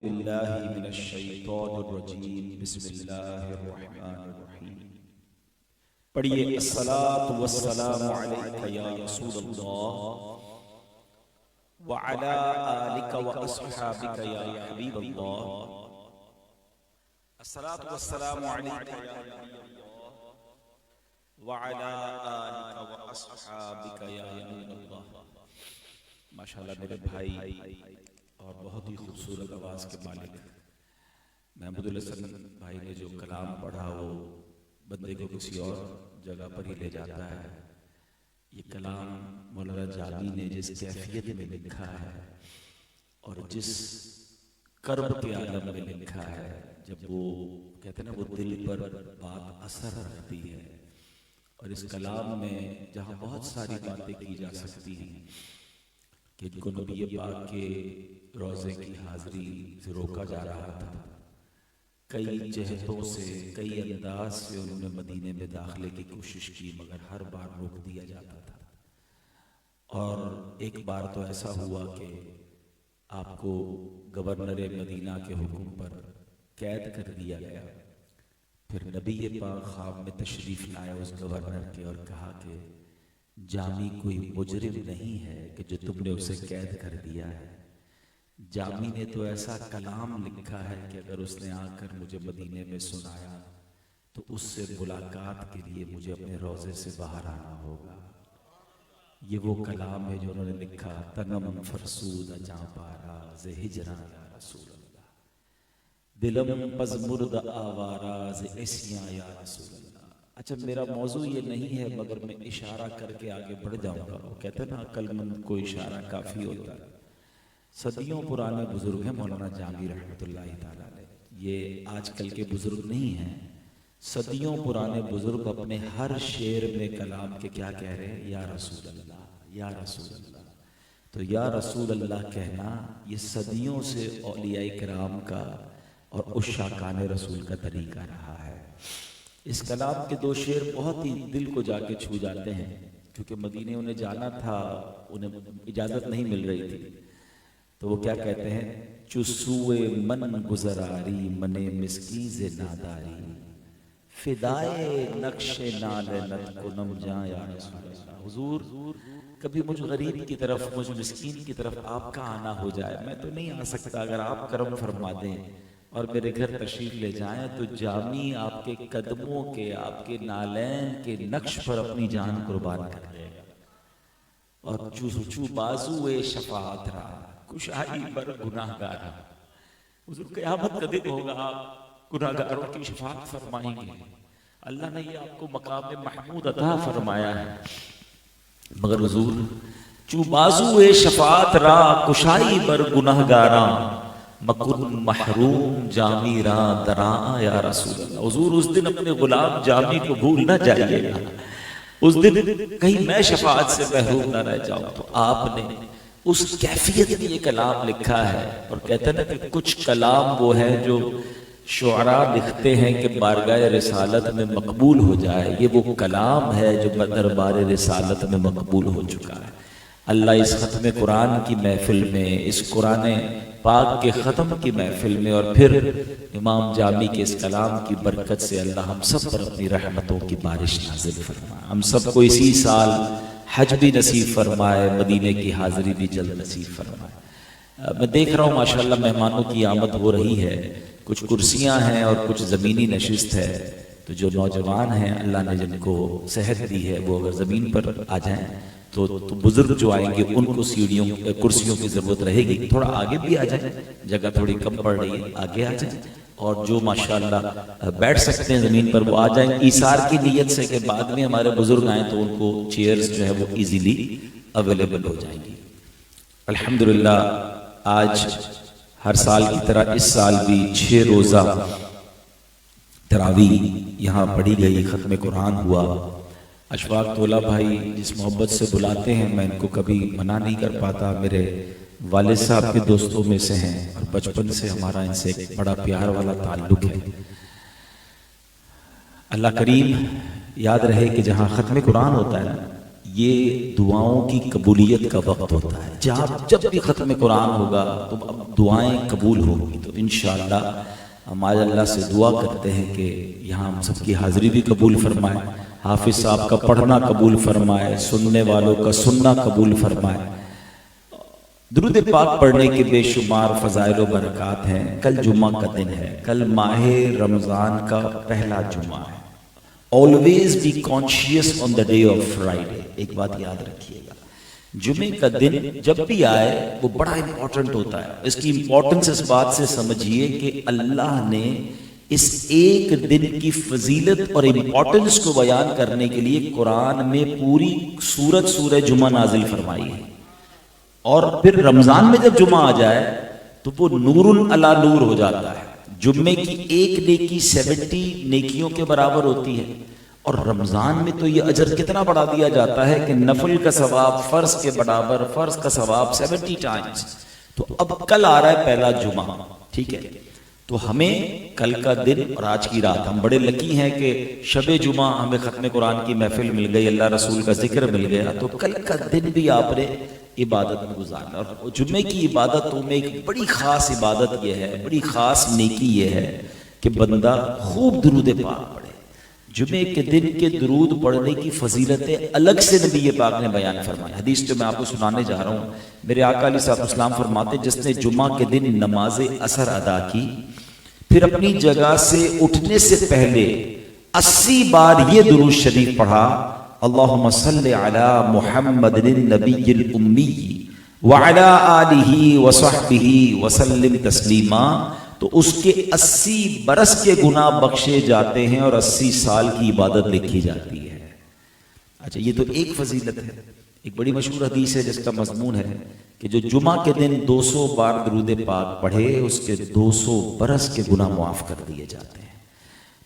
باللہ من الشیطان الرجیم بسم اللہ الرحمن الرحیم پڑھیے الصلاۃ والسلام علیک یا رسول اللہ وعلی آلک واصحابک یا حبیب اللہ الصلاۃ والسلام علیک یا نبی اللہ وعلی آلک واصحابک یا امین اللہ۔ ماشاءاللہ میرے بھائی اور بہت ہی خوبصورت آواز کے مالک محمود الحسن بھائی نے جو کلام پڑھا وہ بندے کو کسی اور جگہ پر ہی لے جاتا ہے۔ یہ کلام مولانا جامی نے جس کیفیت میں لکھا ہے اور جس کرب کے عالم میں لکھا ہے، جب وہ کہتے ہیں نا وہ دل پر بات اثر رکھتی ہے، اور اس کلام میں جہاں بہت ساری باتیں کی جا سکتی ہیں کہ جن کو نبی پاک کے روضے کی حاضری سے روکا جا رہا تھا، کئی جہتوں سے کئی انداز سے انہوں نے مدینے میں داخلے کی کوشش کی، مگر ہر بار روک دیا جاتا تھا۔ اور ایک بار تو ایسا ہوا کہ آپ کو گورنر مدینہ کے حکم پر قید کر دیا گیا۔ پھر نبی پاک خواب میں تشریف لائے اس گورنر کے اور کہا کہ جامی کوئی مجرم نہیں ہے کہ جو تم نے اسے قید کر دیا ہے۔ جامی نے تو ایسا کلام لکھا ہے کہ اگر اس نے آ کر مجھے مدینے میں سنایا تو اس سے ملاقات کے لیے مجھے اپنے روضے سے باہر آنا ہوگا۔ یہ وہ کلام ہے جو انہوں نے لکھا، تنم فرسود جاں پارا ز ہجراں یا رسول اللہ، دلم پز مرد آوارا ز اسیاں یا رسول اللہ۔ اچھا میرا موضوع یہ نہیں ہے مگر میں اشارہ کر کے آگے بڑھ جاؤں گا۔ وہ کہتے ہیں نا عقل مند کو اشارہ کافی ہوتا ہے۔ صدیوں پرانے بزرگ ہیں مولانا جامی رحمۃ اللہ تعالیٰ علیہ، یہ آج کل کے بزرگ نہیں ہیں، صدیوں پرانے بزرگ اپنے ہر شعر میں کلام کے کیا کہہ رہے ہیں؟ یا رسول اللہ، یا رسول اللہ۔ تو یا رسول اللہ کہنا یہ صدیوں سے اولیاء کرام کا اور عشاقان رسول کا طریقہ رہا ہے۔ اس کلام کے دو شعر بہت ہی دل کو جا کے چھو جاتے ہیں، کیونکہ مدینے انہیں جانا تھا، انہیں اجازت نہیں مل رہی تھی، تو وہ کیا کہتے ہیں؟ چسوئے من گزراری من مسکیز ناداری، فدائے نقش نالنت کنم جاں یا رسول اللہ۔ حضور کبھی مجھ غریب کی طرف، مجھ مسکین کی طرف آپ کا آنا ہو جائے، میں تو نہیں آ سکتا، اگر آپ کرم فرما دیں اور میرے گھر تشریف لے جائیں تو جامی آپ کے قدموں کے، آپ کے نالین کے نقش پر اپنی جان قربان کر دے گا۔ اور چو بازوئے شفاعت را کشائی بر گناہ گارا، حضور قیامت کا دن ہوگا، آپ گناہ گاروں کی شفاعت فرمائیں گے۔ اللہ نے یہ آپ کو مقام محمود عطا فرمایا ہے، مگر حضور چو بازوئے شفاعت را کشائی بر گناہ گارا مکن محروم جامی را دراں یا رسول اللہ۔ حضور اس دن اپنے غلام جامی کو بھول نہ جائیے گا، اس دن کہیں میں شفاعت سے محروم نہ رہ جاؤں۔ تو آپ نے اس کیفیت میں یہ کلام لکھا ہے، اور کہتے ہیں نا کہ کچھ کلام وہ ہے جو شعراء لکھتے ہیں کہ بارگاہ رسالت میں مقبول ہو جائے، یہ وہ کلام ہے جو دربار رسالت میں مقبول ہو چکا ہے۔ اللہ اس ختم قرآن کی محفل میں، اس قرآن پاک کے ختم کی محفل میں، اور پھر امام جامی کے اس کلام کی برکت سے اللہ ہم سب پر اپنی رحمتوں کی بارش نازل فرمائے، ہم سب کو اسی سال حج بھی نصیب فرمائے، مدینے کی حاضری بھی جلد نصیب فرمائے۔ میں دیکھ رہا ہوں ماشاءاللہ مہمانوں کی آمد ہو رہی ہے، کچھ کرسیاں ہیں اور کچھ زمینی نشست ہے، تو جو نوجوان ہیں اللہ نے جن کو صحت دی ہے وہ اگر زمین پر آ جائیں تو بزرگ جو آئیں گے ان کو سیڑھیوں کرسیوں کی ضرورت رہے گی، تھوڑا آگے بھی آ جائیں، جگہ تھوڑی کم پڑ رہی ہے، آگے آ جائیں، اور جو ماشاءاللہ بیٹھ سکتے ہیں زمین پر وہ آ جائیں، ایثار کی نیت سے کہ بعد میں ہمارے بزرگ آئیں تو ان کو چیئرز جو ہے وہ ایزیلی اویلیبل ہو جائیں گی۔ الحمدللہ آج ہر سال کی طرح اس سال بھی 6 روزہ تراویح یہاں پڑھی گئی، ختم قرآن ہوا۔ اشفاق تولا بھائی جس محبت سے بلاتے ہیں میں ان کو کبھی منع نہیں کر پاتا، میرے والد صاحب کے دوستوں میں سے ہیں اور بچپن سے ہمارا ان سے ایک بڑا پیار والا تعلق ہے۔ اللہ کریم یاد رہے کہ جہاں ختم قرآن ہوتا ہے نا، یہ دعاؤں کی قبولیت کا وقت ہوتا ہے. جب بھی ختم قرآن ہوگا تو اب دعائیں قبول ہوگی. تو انشاءاللہ ہم آج اللہ سے دعا کرتے ہیں کہ یہاں ہم سب کی حاضری بھی قبول فرمائے, حافظ صاحب کا پڑھنا قبول فرمائے, سننے والوں کا سننا قبول فرمائے. درود پاک پڑھنے کے بے شمار فضائل و برکات ہیں. کل جمعہ کا دن ہے, کل ماہ رمضان کا پہلا جمعہ ہے. Always be conscious on the day of Friday. ایک بات یاد رکھیے گا, جمعے کا دن جب بھی آئے وہ بڑا امپورٹنٹ ہوتا ہے. اس کی امپورٹنس اس بات سے سمجھیے کہ اللہ نے اس ایک دن کی فضیلت اور امپورٹنس کو بیان کرنے کے لیے قرآن میں پوری سورہ جمعہ نازل فرمائی ہے. اور پھر رمضان میں جب جمعہ آ جائے تو وہ نور علی نور ہو جاتا ہے. جمعے کی ایک نیکی 70 نیکیوں کے برابر ہوتی ہے, اور رمضان میں تو یہ اجر کتنا بڑھا دیا جاتا ہے کہ نفل کا ثواب فرض کے برابر, فرض کا ثواب 70 ٹائمز. تو اب کل آ رہا ہے پہلا جمعہ, ٹھیک ہے, تو ہمیں کل کا دن اور آج کی رات, ہم بڑے لکی ہیں کہ شب جمعہ ہمیں ختم قرآن کی محفل مل گئی, اللہ رسول کا ذکر مل گیا. تو کل کا دن بھی آپ نے عبادت میں گزارنا. اور جمعے کی عبادتوں میں ایک بڑی خاص عبادت یہ ہے, بڑی خاص نیکی یہ ہے کہ بندہ خوب درود پاک پڑھے. جمعے کے دن کے درود پڑھنے کی فضیلتیں الگ سے نبی پاک نے بیان فرمائی. حدیث جو میں آپ کو سنانے جا رہا ہوں, میرے آقا علیہ الصلوۃ والسلام فرماتے جس نے جمعہ کے دن نماز عصر ادا کی, پھر اپنی جگہ سے اٹھنے سے پہلے 80 بار یہ درود شریف پڑھا, اللہم صلی علی محمد النبی الامی وعلی آلہ وصحبہ وسلم تسلیما, تو اس کے 80 برس کے گناہ بخشے جاتے ہیں اور 80 سال کی عبادت لکھی جاتی ہے. اچھا, یہ تو ایک فضیلت ہے. ایک بڑی مشہور حدیث ہے جس کا مضمون ہے کہ جو جمعہ کے دن 200 بار درود پاک پڑھے اس کے 200 برس کے گناہ معاف کر دیے جاتے ہیں.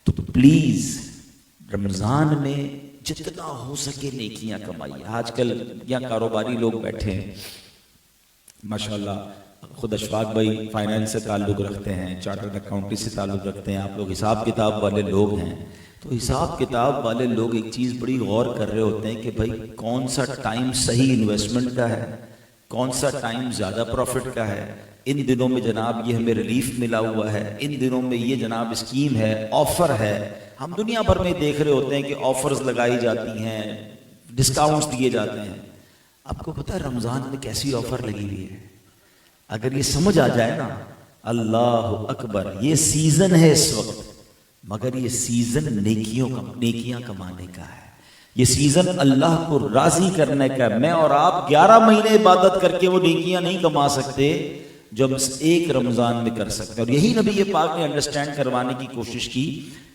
تو پلیز رمضان میں جتنا ہو سکے نیکیاں کمائیے. آج کل یہاں کاروباری لوگ بیٹھے ہیں ماشاءاللہ, خود اشفاق بھائی فائنانس سے تعلق رکھتے ہیں, چارٹرڈ اکاؤنٹنٹ سے تعلق رکھتے ہیں, آپ لوگ حساب کتاب والے لوگ ہیں. تو حساب کتاب والے لوگ ایک چیز بڑی غور کر رہے ہوتے ہیں کہ بھائی کون سا ٹائم صحیح انویسٹمنٹ کا ہے, کون سا ٹائم زیادہ پروفٹ کا ہے. ان دنوں میں جناب یہ ہمیں ریلیف ملا ہوا ہے, ان دنوں میں یہ جناب اسکیم ہے, آفر ہے. ہم دنیا بھر میں دیکھ رہے ہوتے ہیں کہ آفرز لگائی جاتی ہیں, ڈسکاؤنٹس دیے جاتے ہیں. آپ کو پتہ ہے رمضان میں کیسی آفر لگی ہوئی ہے؟ اگر یہ سمجھ آ جائے نا, اللہ اکبر, یہ سیزن ہے اس وقت, مگر یہ سیزن نیکیاں کمانے کا ہے. یہ سیزن اللہ کو راضی کرنے کا ہے. میں اور آپ 11 مہینے عبادت کر کے وہ نیکیاں نہیں کما سکتے جو ہم ایک رمضان میں کر سکتے ہیں. اور یہی نبی پاک نے انڈرسٹینڈ کروانے کی کوشش کی.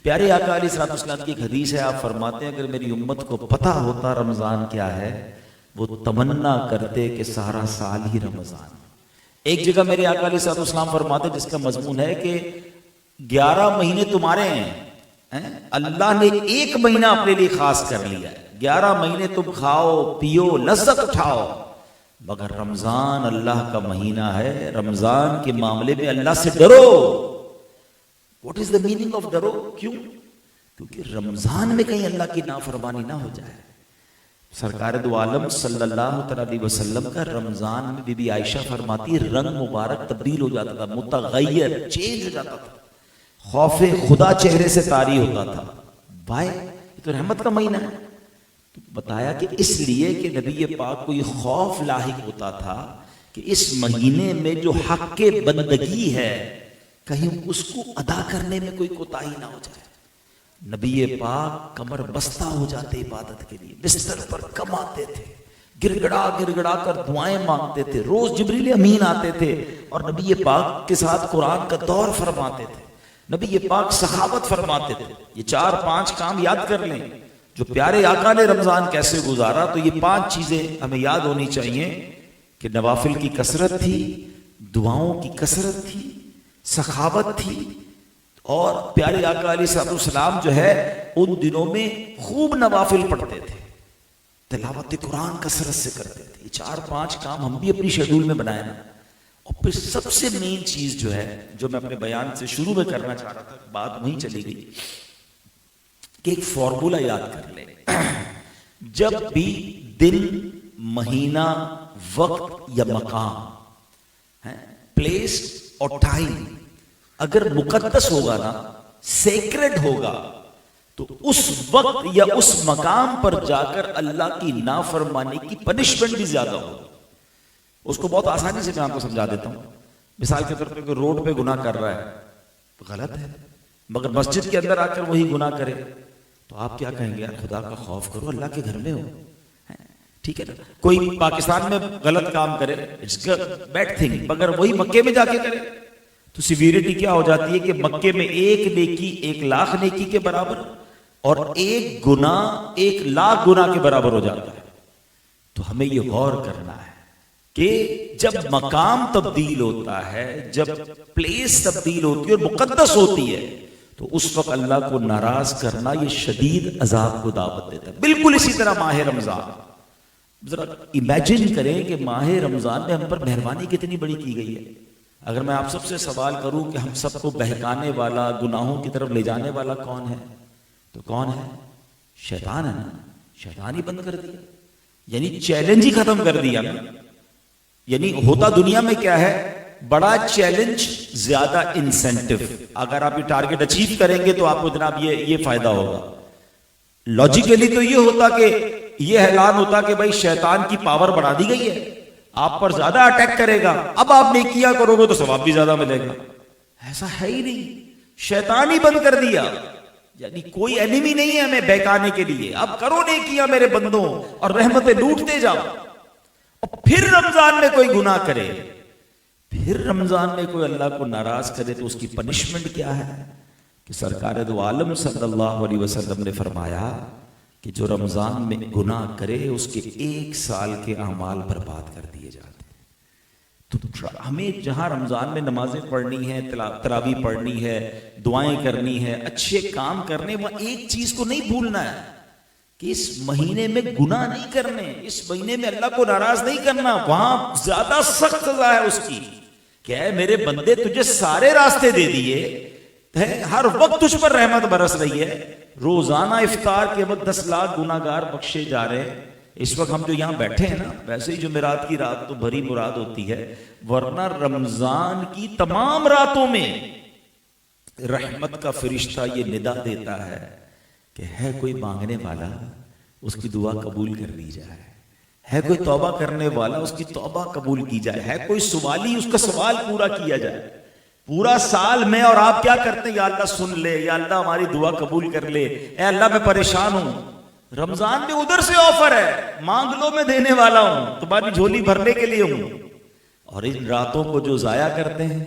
پیارے آقا علیہ الصلوۃ والسلام کی ایک حدیث ہے, آپ فرماتے ہیں اگر میری امت کو پتہ ہوتا رمضان کیا ہے وہ تمنا کرتے کہ سارا سال ہی رمضان. ایک جگہ میرے آقا علیہ الصلوۃ والسلام فرماتے جس کا مضمون ہے کہ 11 مہینے تمہارے ہیں, اللہ نے ایک مہینہ اپنے لیے خاص کر لیا ہے. 11 مہینے تم کھاؤ پیو لذت اٹھاؤ, مگر رمضان اللہ کا مہینہ ہے. رمضان کے معاملے میں اللہ سے ڈرو. What is the meaning of ڈرو؟ کیوں؟ کیونکہ رمضان میں کہیں اللہ کی نافرمانی نہ ہو جائے. سرکار دو عالم صلی اللہ علیہ وسلم کا رمضان میں بی بی عائشہ فرماتی رنگ مبارک تبدیل ہو جاتا تھا, متغیر, چینج ہو جاتا تھا, خوف خدا چہرے سے طاری ہوتا تھا. بھائی یہ تو رحمت کا مہینہ ہے. بتایا کہ اس لیے کہ نبی پاک کو یہ خوف لاحق ہوتا تھا کہ اس مہینے میں جو حق بندگی ہے کہیں اس کو ادا کرنے میں کوئی کوتاہی نہ ہو جائے. نبی پاک کمر بستہ ہو جاتے عبادت کے لیے, بستر پر کم آتے تھے, گر گڑا کر دعائیں مانگتے تھے. روز جبریل امین آتے تھے اور نبی پاک کے ساتھ قرآن کا دور فرماتے تھے. نبی پاک سخاوت فرماتے تھے. یہ 4-5 کام یاد کر لیں جو پیارے آقا نے رمضان کیسے گزارا. تو یہ 5 چیزیں ہمیں یاد ہونی چاہیے کہ نوافل کی کثرت تھی, دعاؤں کی کثرت تھی, سخاوت تھی, اور پیارے آقا علیہ السلام جو ہے ان دنوں میں خوب نوافل پڑھتے تھے, تلاوت قرآن کثرت سے کرتے تھے. یہ 4-5 کام ہم بھی اپنی شیڈول میں بنائیں نا. اور پھر سب سے مین چیز جو ہے جو میں اپنے بیان سے شروع میں کرنا چاہ رہا تھا, بات وہیں چلی گئی, کہ ایک فارمولا یاد کر لیں جب بھی دن، مہینہ، وقت یا مقام، پلیس اور ٹائم اگر مقدس ہوگا نا، سیکرڈ ہوگا، تو اس وقت یا اس مقام پر جا کر اللہ کی نافرمانی کی پنشمنٹ بھی زیادہ ہوگی۔ اس کو بہت آسانی سے میں آپ کو سمجھا دیتا ہوں۔ مثال کے طور پہ کوئی روڈ پہ گناہ کر رہا ہے، غلط ہے، مگر مسجد کے اندر آ کر وہی گناہ کرے تو آپ کیا کہیں گے؟ یار خدا کا خوف کرو، اللہ کے گھر میں ہو، ٹھیک ہے نا؟ کوئی پاکستان میں غلط کام کرے، اٹس بیڈ تھنگ، مگر وہی مکے میں جا کے کرے تو سیویریٹی کیا ہو جاتی ہے کہ مکے میں ایک نیکی 1,00,000 نیکی کے برابر، اور ایک گناہ 1,00,000 گناہ کے برابر ہو جاتا ہے۔ تو ہمیں یہ غور کرنا ہے کہ جب مقام تبدیل ہوتا ہے، جب پلیس تبدیل ہوتی ہے اور مقدس ہوتی ہے، تو اس وقت اللہ کو ناراض کرنا یہ شدید عذاب کو دعوت دیتا ہے۔ بالکل اسی طرح ماہ رمضان، ذرا امیجن کریں کہ ماہ رمضان میں ہم پر مہربانی کتنی بڑی کی گئی ہے۔ اگر میں آپ سب سے سوال کروں کہ ہم سب کو بہکانے والا، گناہوں کی طرف لے جانے والا کون ہے، تو کون ہے؟ شیطان ہے نا۔ شیطان ہی بند کر دیا، یعنی چیلنج ہی ختم کر دیا نا۔ یعنی ہوتا دنیا میں کیا ہے؟ بڑا چیلنج، زیادہ انسینٹو۔ اگر آپ یہ ٹارگٹ اچیو کریں گے تو آپ کو جناب یہ فائدہ ہوگا۔ لاجیکلی تو یہ ہوتا کہ یہ اعلان ہوتا کہ بھائی شیطان کی پاور بڑھا دی گئی ہے، آپ پر زیادہ اٹیک کرے گا، اب آپ نیکیاں کرو گے تو ثواب بھی زیادہ ملے گا۔ ایسا ہے ہی نہیں، شیطان ہی بند کر دیا۔ یعنی کوئی اینیمی نہیں ہے ہمیں بہکانے کے لیے، اب کرو نیکیاں میرے بندوں اور رحمتیں لوٹتے جاؤ۔ اور پھر رمضان میں کوئی گناہ کرے، پھر رمضان میں کوئی اللہ کو ناراض کرے تو اس کی پنشمنٹ کیا ہے؟ کہ سرکار دو عالم صلی اللہ علیہ وسلم نے فرمایا کہ جو رمضان میں گناہ کرے اس کے 1 سال کے اعمال برباد کر دیے جاتے ہیں۔ تو ہمیں جہاں رمضان میں نمازیں پڑھنی ہے، تراویح پڑھنی ہے، دعائیں کرنی ہے، اچھے کام کرنے، وہاں ایک چیز کو نہیں بھولنا ہے کہ اس مہینے میں گناہ نہیں کرنے، اس مہینے میں اللہ کو ناراض نہیں کرنا۔ وہاں زیادہ سخت سزا ہے اس کی کہ اے میرے بندے، تجھے سارے راستے دے دیے، ہر وقت تجھ پر رحمت برس رہی ہے، روزانہ افطار کے وقت 10 لاکھ گناہگار بخشے جا رہے ہیں۔ اس وقت ہم جو یہاں بیٹھے ہیں نا، ویسے ہی جمعرات کی رات تو بھری مراد ہوتی ہے، ورنہ رمضان کی تمام راتوں میں رحمت کا فرشتہ یہ ندا دیتا ہے کہ ہے کوئی مانگنے والا، اس کی دعا قبول کر لی جائے، ہے کوئی توبہ کرنے والا، اس کی توبہ قبول کی جائے، ہے کوئی سوالی، اس کا سوال پورا کیا جائے۔ پورا سال میں اور آپ کیا کرتے ہیں؟ یا اللہ سن لے، یا اللہ ہماری دعا قبول کر لے، اے اللہ میں پریشان ہوں۔ رمضان میں ادھر سے آفر ہے، مانگ لو میں دینے والا ہوں، تمہاری جھولی بھرنے کے لیے ہوں۔ اور ان راتوں کو جو ضائع کرتے ہیں،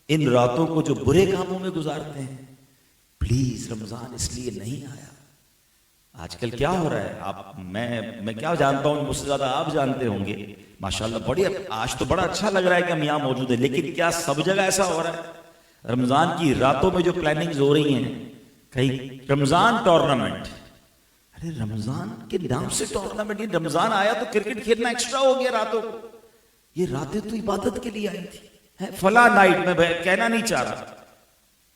ان راتوں کو جو برے کاموں میں گزارتے ہیں، پلیز رمضان اس لیے نہیں آیا۔ آج کل کیا ہو رہا ہے؟ میں کیا جانتا ہوں، مجھ سے زیادہ آپ جانتے ہوں گے۔ ماشاءاللہ بڑی آج تو بڑا اچھا لگ رہا ہے کہ ہم یہاں موجود ہیں، لیکن کیا سب جگہ ایسا ہو رہا ہے؟ رمضان کی راتوں میں جو پلاننگز ہو رہی ہیں، کہیں رمضان ٹورنامنٹ، ارے رمضان کے نام سے ٹورنامنٹ، یہ رمضان آیا تو کرکٹ کھیلنا ایکسٹرا ہو گیا راتوں کو۔ یہ راتیں تو عبادت کے لیے آئی تھی۔ فلاں نائٹ میں کہنا نہیں چاہ رہا،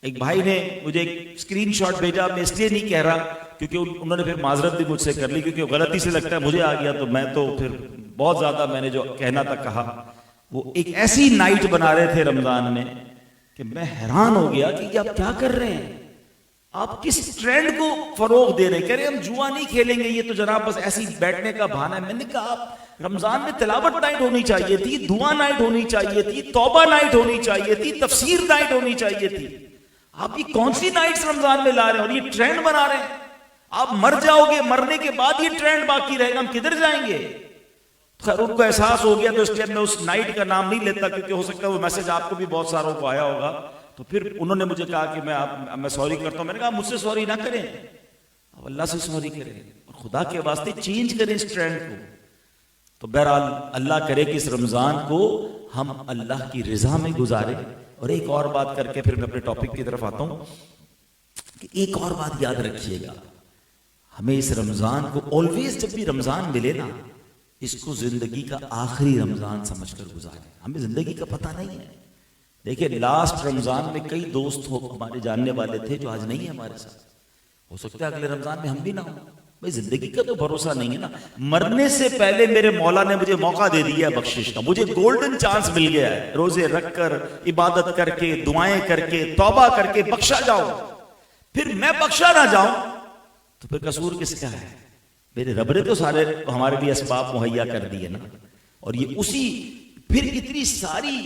ایک بھائی نے مجھے ایک اسکرین شاٹ بھیجا، میں اس لیے نہیں کہہ رہا کیونکہ انہوں نے پھر معذرت بھی مجھ سے کر لی، کیونکہ غلطی سے لگتا ہے مجھے آ گیا تو میں تو پھر بہت زیادہ میں نے جو کہنا تھا کہا۔ وہ ایک ایسی نائٹ بنا رہے تھے رمضان میں کہ میں حیران ہو گیا کہ آپ کیا کر رہے ہیں، آپ کس ٹرینڈ کو فروغ دے رہے ہیں؟ کہہ رہے ہم جوا نہیں کھیلیں گے، یہ تو جناب بس ایسی بیٹھنے کا بہانہ ہے۔ میں نے کہا آپ رمضان میں تلاوت نائٹ ہونی چاہیے تھی، دعا نائٹ ہونی چاہیے تھی، توبہ نائٹ ہونی چاہیے تھی، تفسیر نائٹ ہونی چاہیے تھی۔ آپ یہ کون سی نائٹس رمضان میں لا رہے ہیں اور یہ ٹرینڈ بنا رہے ہیں؟ آپ مر جاؤ گے، مرنے کے بعد یہ ٹرینڈ باقی رہے گا، ہم کدھر جائیں گے؟ خیر ان کو احساس ہو گیا تو اس لیے میں اس نائٹ کا نام نہیں لیتا، کیونکہ ہو سکتا ہے وہ میسج آپ کو بھی بہت ساروں کو آیا ہوگا۔ تو پھر انہوں نے مجھے کہا کہ میں سوری کرتا ہوں۔ میں نے کہا مجھ سے سوری نہ کریں، اب اللہ سے سوری کریں اور خدا کے واسطے چینج کریں اس ٹرینڈ کو۔ تو بہرحال اللہ کرے کہ اس رمضان کو ہم اللہ کی رضا میں گزارے۔ اور ایک اور بات کر کے پھر میں اپنے ٹاپک کی طرف آتا ہوں کہ ایک اور بات یاد رکھیے گا، ہمیں اس رمضان کو آلویز جب بھی رمضان ملے نا، اس کو زندگی کا آخری رمضان سمجھ کر گزارے۔ ہمیں زندگی کا پتہ نہیں ہے۔ دیکھیں لاسٹ رمضان میں کئی دوست ہمارے جاننے والے تھے جو آج نہیں ہیں ہمارے ساتھ، ہو سکتا ہے اگلے رمضان میں ہم بھی نہ ہوں۔ بھائی زندگی کا تو بھروسہ نہیں ہے نا. مرنے سے پہلے میرے مولا نے مجھے موقع دے دیا ہے بخشش کا, مجھے گولڈن چانس مل گیا ہے, روزے رکھ کر, عبادت کر کے, دعائیں کر کے, توبہ کر کے بخشا جاؤں. پھر میں بخشا نہ جاؤں تو پھر قصور کس کا ہے؟ میرے رب نے تو سارے ہمارے لیے اسباب مہیا کر دیے نا. اور یہ اسی پھر اتنی ساری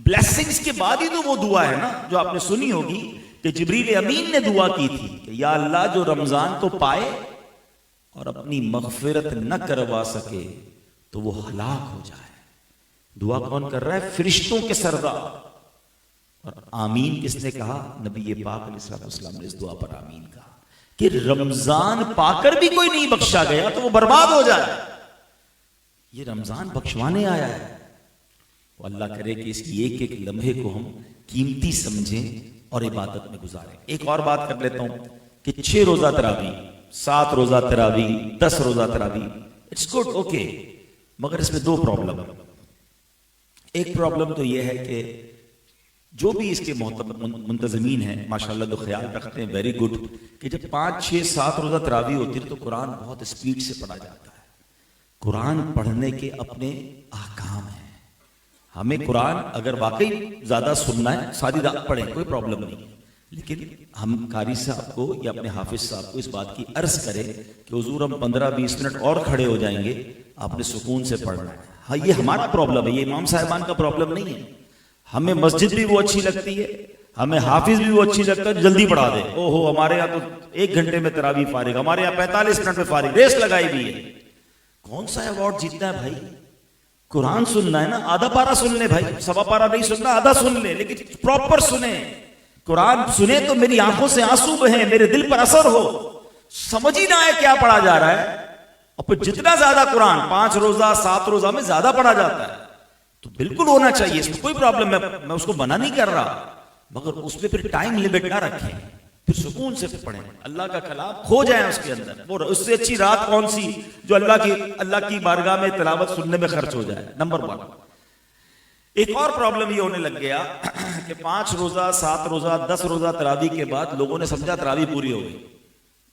بلیسنگز کے بعد ہی تو وہ دعا ہے نا جو آپ نے سنی ہوگی کہ جبریل امین نے دعا کی تھی کہ یا اللہ جو رمضان کو پائے اور اپنی مغفرت نہ کروا سکے تو وہ ہلاک ہو جائے. دعا کون کر رہا ہے؟ فرشتوں کے سردار. اور آمین کس نے کہا؟ نبی پاک علیہ السلام نے اس دعا پر آمین کہا کہ رمضان پا کر بھی کوئی نہیں بخشا گیا تو وہ برباد ہو جائے. یہ رمضان بخشوانے آیا ہے. اللہ کرے کہ اس کی ایک ایک لمحے کو ہم قیمتی سمجھیں اور عبادت میں گزاریں. ایک اور بات کر لیتا ہوں کہ 6 روزہ تراویح, 7 روزہ تراویح, 10 روزہ تراویح, اٹس گڈ, اوکے, مگر اس میں 2 پرابلم. ایک پرابلم تو یہ ہے کہ جو بھی اس کے منتظمین ہیں ماشاءاللہ تو خیال رکھتے ہیں, ویری گڈ, کہ جب 5, 6, 7 روزہ تراویح ہوتی ہے تو قرآن بہت اسپیڈ سے پڑھا جاتا ہے. قرآن پڑھنے کے اپنے احکام ہیں. ہمیں قرآن اگر واقعی زیادہ سننا ہے ساری رات پڑھیں, کوئی پرابلم نہیں, لیکن ہم قاری صاحب کو یا اپنے حافظ صاحب کو اس بات کی عرض کریں کہ حضور ہم 15-20 منٹ اور کھڑے ہو جائیں گے, آپ نے سکون سے پڑھنا ہے. ہاں یہ ہمارا پرابلم ہے, یہ امام صاحبان کا پرابلم نہیں ہے. ہمیں مسجد بھی وہ اچھی لگتی ہے, ہمیں حافظ بھی وہ اچھی لگتا ہے, جلدی پڑھا دے. او ہو ہمارے یہاں تو 1 گھنٹے میں تراویح فارغ, ہمارے یہاں 45 منٹ میں فارغ, ریس لگائی بھی ہے. کون سا ایوارڈ جیتنا ہے بھائی؟ قرآن سننا ہے نا, آدھا پارا سن لے بھائی, سوا پارا نہیں سننا, آدھا سن لے, لیکن پراپر سنیں. قرآن سنیں تو میری آنکھوں سے آنسو بہیں, میرے دل پر اثر ہو, سمجھ ہی نہ آئے کیا پڑھا جا رہا ہے. اور پھر جتنا زیادہ قرآن 5 روزہ 7 روزہ میں زیادہ پڑھا جاتا ہے تو بالکل ہونا چاہیے, اس میں کوئی پرابلم, میں اس کو منع نہیں کر رہا, مگر اس میں پھر ٹائم لمٹ نہ رکھیں, پھر سکون سے پڑھیں, اللہ کا کلام کھو جائیں اس کے اندر. وہ اس سے اچھی رات کون سی جو اللہ کی بارگاہ میں تلاوت سننے میں خرچ ہو جائے, نمبر 1. ایک اور پرابلم یہ ہونے لگ گیا کہ 5 روزہ 7 روزہ 10 روزہ تراویح کے بعد لوگوں نے سمجھا تراویح پوری ہو گئی,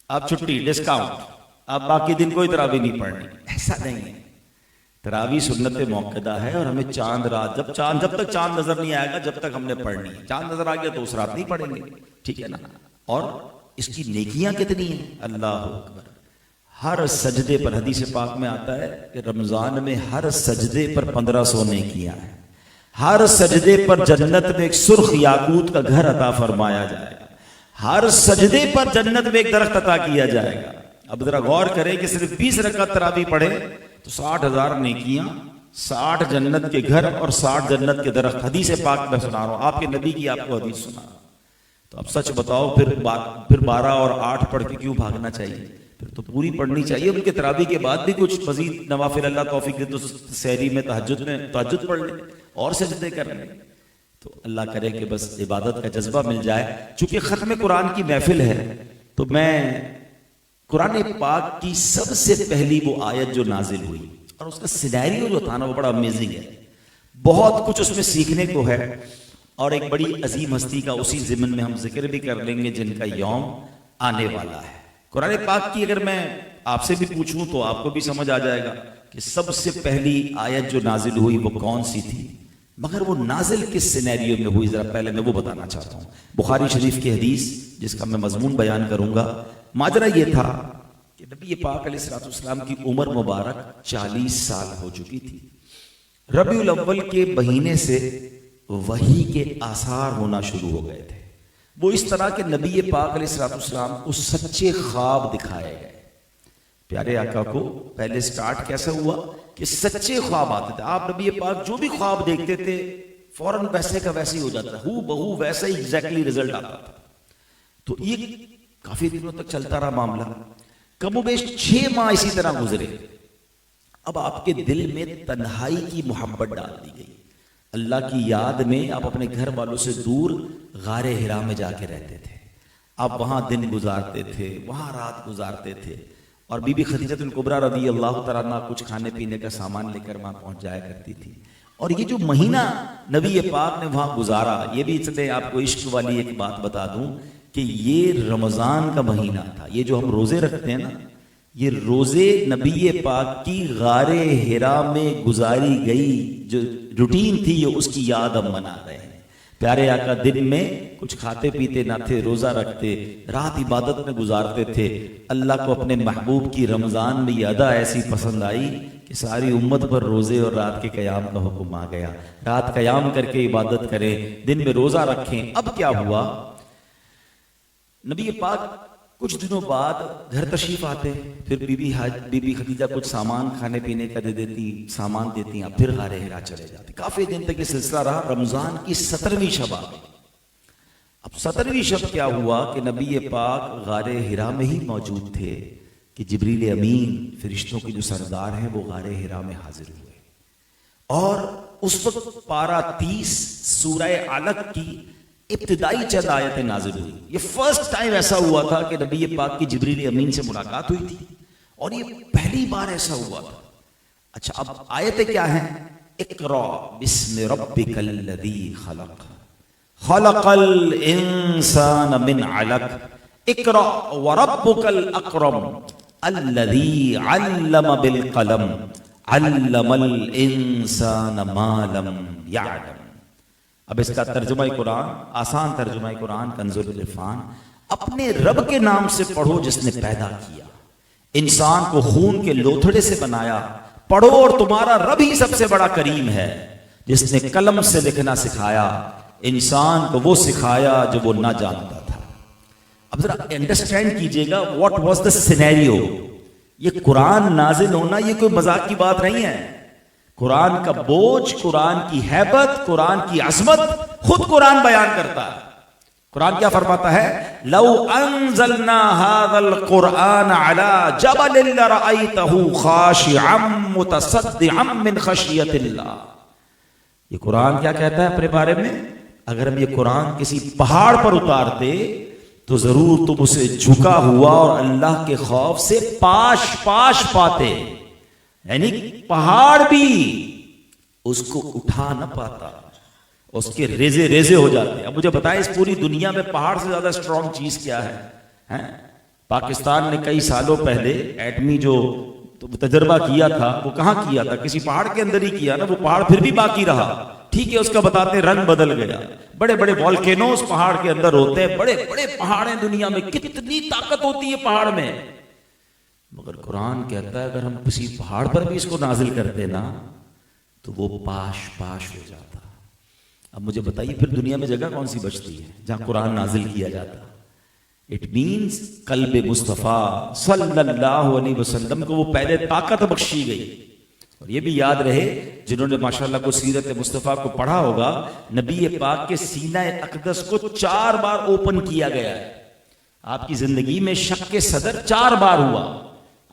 اب چھٹی, ڈسکاؤنٹ, اب باقی دن کوئی تراویح نہیں پڑھنی. ایسا نہیں ہے. تراویح سنت موقدہ ہے اور ہمیں چاند رات جب تک چاند نظر نہیں آئے گا جب تک ہم نے پڑھنی ہے. چاند نظر آ گیا تو اس رات نہیں پڑھیں گے, ٹھیک ہے نا. اور اس کی نیکیاں کتنی ہیں, اللہ اکبر. ہر سجدے پر حدیث پاک میں آتا ہے کہ رمضان میں ہر سجدے پر 1500 نیکیاں ہیں. ہر سجدے پر جنت میں ایک سرخ یاقوت کا گھر عطا فرمایا جائے گا. ہر سجدے پر جنت میں ایک درخت عطا کیا جائے گا. اب ذرا غور کریں کہ صرف 20 رکعت تراویح پڑھے تو 60,000 نیکیاں, 60 جنت کے گھر اور 60 جنت کے درخت. حدیث پاک میں سنا رہا ہوں, آپ کے نبی کی آپ کو حدیث سنا. تو اب سچ بتاؤ پھر 12 اور 8 پڑھ کے کیوں بھاگنا چاہیے؟ پھر تو پوری پڑھنی چاہیے. ان کے تراویح کے بعد بھی کچھ مزید نوافل اللہ توفیق دے تو سحری میں تہجد پڑھ لیں اور سجدے کر لیں. تو اللہ کرے کہ بس عبادت کا جذبہ مل جائے. چونکہ ختم قرآن کی محفل ہے تو میں قرآن پاک کی سب سے پہلی وہ آیت جو نازل ہوئی اور اس کا سینیریو جو تھا نا وہ بڑا امیزنگ ہے. بہت کچھ اس میں سیکھنے کو ہے اور ایک بڑی عظیم ہستی کا اسی ضمن میں ہم ذکر بھی کر لیں گے جن کا یوم آنے والا ہے. قرآن پاک کی اگر میں آپ سے بھی پوچھوں تو آپ کو بھی سمجھ آ جائے گا کہ سب سے پہلی آیت جو نازل ہوئی وہ کون سی تھی, مگر وہ نازل کس سینیریو میں ہوئی ذرا پہلے میں وہ بتانا چاہتا ہوں. بخاری شریف کی حدیث جس کا میں مضمون بیان کروں گا. ماجرا یہ تھا کہ نبی پاک علیہ السلام کی عمر مبارک 40 سال ہو چکی تھی. ربیع الاول کے مہینے سے وحی کے آثار ہونا شروع ہو گئے تھے. وہ اس طرح کہ نبی پاک علیہ السلام کو سچے خواب دکھائے گئے. پیارے آقا کو پہلے سٹارٹ کیسے ہوا کہ سچے خواب آتے تھے. آپ نبی پاک جو بھی خواب دیکھتے تھے فوراً ویسے کا ویسے ہی ہو جاتا, ہو بہو ویسا ہی ایگزیکٹلی رزلٹ آتا تھا. تو یہ کافی دنوں تک چلتا رہا معاملہ. کم و بیش 6 ماہ اسی طرح گزرے. اب آپ کے دل میں تنہائی کی محبت ڈال دی گئی. اللہ کی یاد میں آپ اپنے گھر والوں سے دور غار حرا میں جا کے رہتے تھے. آپ وہاں دن گزارتے تھے, وہاں رات گزارتے تھے. اور بی بی خدیجہ الکبریٰ رضی اللہ تعالیٰ عنہ کچھ کھانے پینے کا سامان لے کر وہاں پہنچ جایا کرتی تھی. اور یہ جو مہینہ نبی پاک نے وہاں گزارا, یہ بھی اس لیے آپ کو عشق والی ایک بات بتا دوں کہ یہ رمضان کا مہینہ تھا. یہ جو ہم روزے رکھتے ہیں نا, یہ روزے نبی پاک کی غار ہرا میں گزاری گئی جو روٹین تھی، یہ اس کی یاد ہم منا رہے ہیں۔ پیارے آقا دن میں کچھ کھاتے پیتے نہ تھے، روزہ رکھتے، رات عبادت میں گزارتے تھے۔ اللہ کو اپنے محبوب کی رمضان میں یہ ادا ایسی پسند آئی کہ ساری امت پر روزے اور رات کے قیام کا حکم آ گیا۔ رات قیام کر کے عبادت کریں، دن میں روزہ رکھیں۔ اب کیا ہوا، نبی پاک کچھ دنوں بعد گھر تشریف آتے، پھر بی بی خدیجہ کچھ سامان کھانے پینے کا دے دیتی، سامان دیتی، اب پھر غار ہرا چلے جاتے۔ کافی دن تک یہ سلسلہ رہا۔ رمضان کی 17ویں شب آ گئی۔ اب 17ویں شب کیا ہوا کہ نبی پاک غار ہرا میں ہی موجود تھے کہ جبریل امین فرشتوں کی جو سردار ہیں وہ غار ہرا میں حاضر ہوئے، اور اس وقت پارہ 30 سورہ علق کی ابتدائی چند آیتیں نازل ہوئی۔ یہ فرسٹ ٹائم ایسا ہوا تھا کہ نبی پاک کی جبریل امین سے ملاقات ہوئی تھی، اور یہ پہلی بار ایسا ہوا تھا۔ اچھا، اب آیتیں کیا ہیں؟ اقرا بسم ربک الذی خلق، خلق الانسان من علق، اقرا وربک الاکرم الذی علم بالقلم، علم الانسان ما لم یعلم۔ اب اس کا ترجمہ قرآن، آسان ترجمہ قرآن کنز العرفان، اپنے رب کے نام سے پڑھو جس نے پیدا کیا، انسان کو خون کے لوتھڑے سے بنایا، پڑھو اور تمہارا رب ہی سب سے بڑا کریم ہے جس نے قلم سے لکھنا سکھایا، انسان کو وہ سکھایا جو وہ نہ جانتا تھا۔ اب ذرا انڈرسٹینڈ کیجئے گا واٹ واز دا سینیریو۔ یہ قرآن نازل ہونا یہ کوئی مذاق کی بات نہیں ہے۔ قرآن کا بوجھ، قرآن کی ہیبت، قرآن کی عظمت خود قرآن بیان کرتا ہے۔ قرآن کیا فرماتا ہے؟ لو انزلنا هذا القرآن على جبل لرأيته خاشعا متصدعا من خشیۃ اللہ۔ یہ قرآن کیا کہتا ہے اپنے بارے میں؟ اگر ہم یہ قرآن کسی پہاڑ پر اتارتے تو ضرور تم اسے جھکا ہوا اور اللہ کے خوف سے پاش پاش پاتے، یعنی پہاڑ بھی اس کو اٹھا نہ پاتا، اس کے ریزے ریزے ہو جاتے۔ اب مجھے بتائیں اس پوری دنیا میں پہاڑ سے زیادہ اسٹرانگ چیز کیا ہے؟ پاکستان نے کئی سالوں پہلے ایٹمی جو تجربہ کیا تھا وہ کہاں کیا تھا؟ کسی پہاڑ کے اندر ہی کیا نا۔ وہ پہاڑ پھر بھی باقی رہا، ٹھیک ہے، اس کا بتاتے رنگ بدل گیا۔ بڑے بڑے والکینوز پہاڑ کے اندر ہوتے ہیں، بڑے بڑے پہاڑ ہیں دنیا میں، کتنی طاقت ہوتی ہے پہاڑ میں، مگر قرآن کہتا ہے اگر ہم کسی پہاڑ پر بھی اس کو نازل کرتے نا تو وہ پاش پاش ہو جاتا۔ اب مجھے بتائیے پھر دنیا میں جگہ کون سی بچتی ہے جہاں قرآن نازل کیا جاتا؟ اٹ مینز قلب مصطفیٰ صلی اللہ علیہ وسلم کو وہ پہلے طاقت بخشی گئی۔ اور یہ بھی یاد رہے جنہوں نے ماشاءاللہ کو سیرت مصطفیٰ کو پڑھا ہوگا، نبی پاک کے سینہ اقدس کو 4 بار اوپن کیا گیا ہے۔ آپ کی زندگی میں شق صدر 4 بار ہوا۔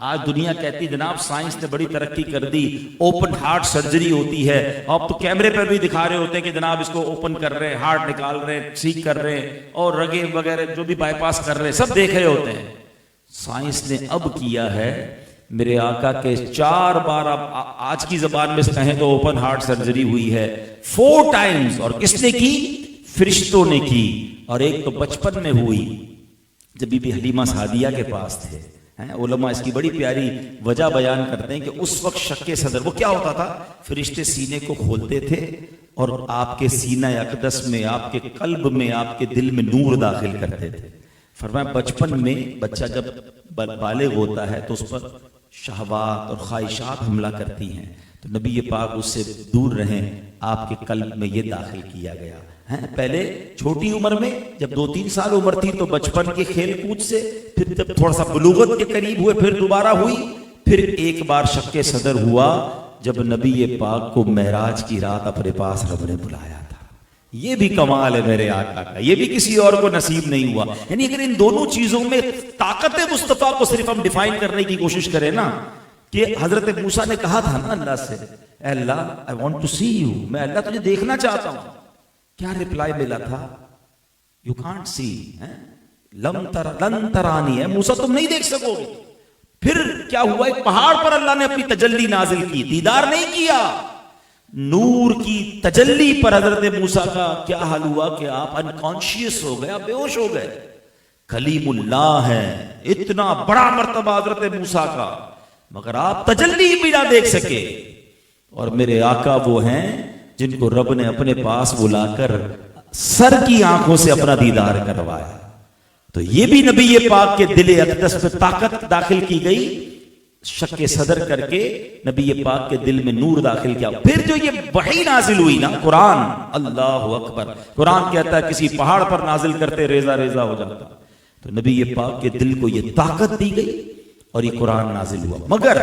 آج دنیا کہتی جناب سائنس نے بڑی ترقی کر دی، اوپن ہارٹ سرجری ہوتی ہے، اب تو کیمرے پر بھی دکھا رہے ہوتے ہیں کہ جناب اس کو اوپن کر رہے ہیں، ہارٹ نکال رہے ہیں، سیکھ کر رہے ہیں، اور رگیں وغیرہ جو بھی بائی پاس کر رہے ہیں سب دیکھ رہے ہوتے ہیں۔ سائنس نے اب کیا ہے، میرے آقا کے 4 بار، آج کی زبان میں کہیں تو اوپن ہارٹ سرجری ہوئی ہے 4 ٹائمز۔ اور کس نے کی؟ فرشتوں نے کی، اور ایک تو بچپن میں ہوئی جب بی بی حلیمہ سعدیہ کے پاس تھے۔ علماء اس کی بڑی پیاری وجہ بیان کرتے ہیں کہ اس وقت شق صدر وہ کیا ہوتا تھا؟ فرشتے سینے کو کھولتے تھے اور آپ کے سینہ اقدس میں، آپ کے قلب میں، آپ کے دل میں نور داخل کرتے تھے۔ فرمایا بچپن میں بچہ جب بالغ ہوتا ہے تو اس پر شہوات اور خواہشات حملہ کرتی ہیں، تو نبی پاک اس سے دور رہیں، آپ کے قلب میں یہ داخل کیا گیا۔ پہلے چھوٹی عمر میں جب 2-3 سال عمر تھی تو بچپن کے کھیل کود سے، پھر جب تھوڑا سا بلوغت کے قریب ہوئے پھر دوبارہ ہوئی، پھر ایک بار شق صدر ہوا جب نبی پاک کو معراج کی رات اپنے پاس رب نے بلایا تھا۔ یہ بھی کمال ہے میرے آقا کا، یہ بھی کسی اور کو نصیب نہیں ہوا۔ یعنی اگر ان دونوں چیزوں میں طاقت مصطفیٰ کو صرف ہم ڈیفائن کرنے کی کوشش کریں نا، کہ حضرت موسیٰ نے کہا تھا نا اللہ سے، اے اللہ I want to see you، میں اللہ تجھے دیکھنا چاہتا ہوں، کیا رپلائی ملا تھا؟ You can't see، لن ترانی ہے موسیٰ تم نہیں دیکھ سکو گے۔ پھر کیا ہوا؟ ایک پہاڑ پر اللہ نے اپنی تجلی نازل کی، دیدار نہیں کیا۔ نور کی تجلی پر حضرت موسیٰ کا کیا حال ہوا کہ آپ انکانشیس ہو گئے، آپ بے ہوش ہو گئے۔ کلیم اللہ ہیں، اتنا بڑا مرتبہ حضرت موسیٰ کا، مگر آپ تجلی بھی نہ دیکھ سکے۔ اور میرے آقا وہ ہیں جن کو رب نے اپنے پاس بلا کر سر کی آنکھوں سے اپنا دیدار کروایا۔ تو یہ بھی نبی پاک کے دل اقدس پہ طاقت داخل کی گئی، شک صدر کر کے نبی پاک کے دل میں نور داخل کیا۔ پھر جو یہ وحی نازل ہوئی نا، قرآن، اللہ اکبر، قرآن کہتا ہے کسی پہاڑ پر نازل کرتے ریزہ ریزہ ہو جاتا، تو نبی پاک کے دل کو یہ طاقت دی گئی اور یہ قرآن نازل ہوا۔ مگر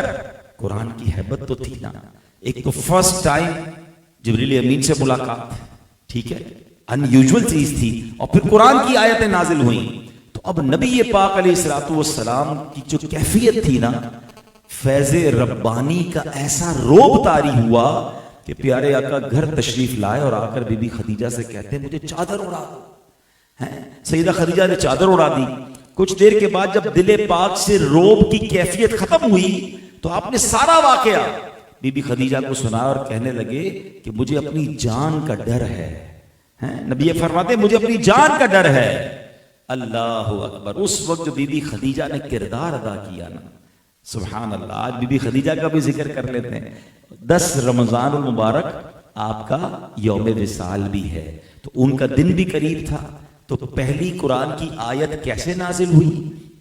قرآن کی ہیبت تو تھی نا، ایک تو فرسٹ ٹائم جبریل امین سے ملاقات، ٹھیک ہے، ان یوزول چیز تھی، اور پھر قرآن کی آیتیں نازل ہوئیں۔ تو اب نبی پاک علیہ الصلوۃ والسلام کی جو کیفیت تھی نا، فیض ربانی کا ایسا روب طاری ہوا کہ پیارے آقا گھر تشریف لائے اور آ کر بی بی خدیجہ سے کہتے ہیں مجھے چادر اڑا دو۔ سیدہ خدیجہ نے چادر اڑا دی۔ کچھ دیر کے بعد جب دل پاک سے روب کی کیفیت ختم ہوئی تو آپ نے سارا واقعہ بی بی خدیجہ کو سنا اور کہنے لگے کہ مجھے اپنی جان کا ڈر ہے۔ نبی فرماتے مجھے اپنی جان کا ڈر ہے۔ اللہ اکبر۔ اس وقت جو بی بی خدیجہ نے کردار ادا کیا نا، سبحان اللہ۔ آج بی بی خدیجہ کا بھی ذکر کر لیتے ہیں۔ 10 رمضان المبارک آپ کا یوم وصال بھی ہے، تو ان کا دن بھی قریب تھا۔ تو پہلی قرآن کی آیت کیسے نازل ہوئی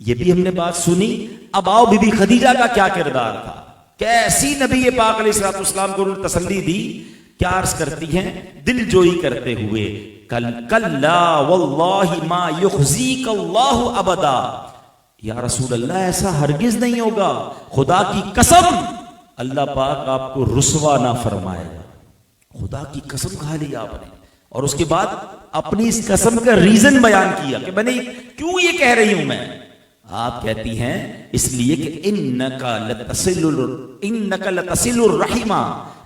یہ بھی ہم نے بات سنی۔ اب آؤ بی بی خدیجہ کا کیا کردار تھا، کیسی نبی پاک علیہ الصلوۃ والسلام کو تسلی دی، کیا عرض کرتی ہیں دل جوئی کرتے ہوئے، کلا واللہ ما یخزیک اللہ ابدا، یا رسول اللہ ایسا ہرگز نہیں ہوگا، خدا کی قسم اللہ پاک آپ کو رسوا نہ فرمائے گا۔ خدا کی قسم کھا لی آپ نے، اور اس کے بعد اپنی اس قسم کا ریزن بیان کیا کہ میں نے کیوں یہ کہہ رہی ہوں۔ میں آپ کہتی ہیں اس لیے کہ انکا لتصل الرحمہ،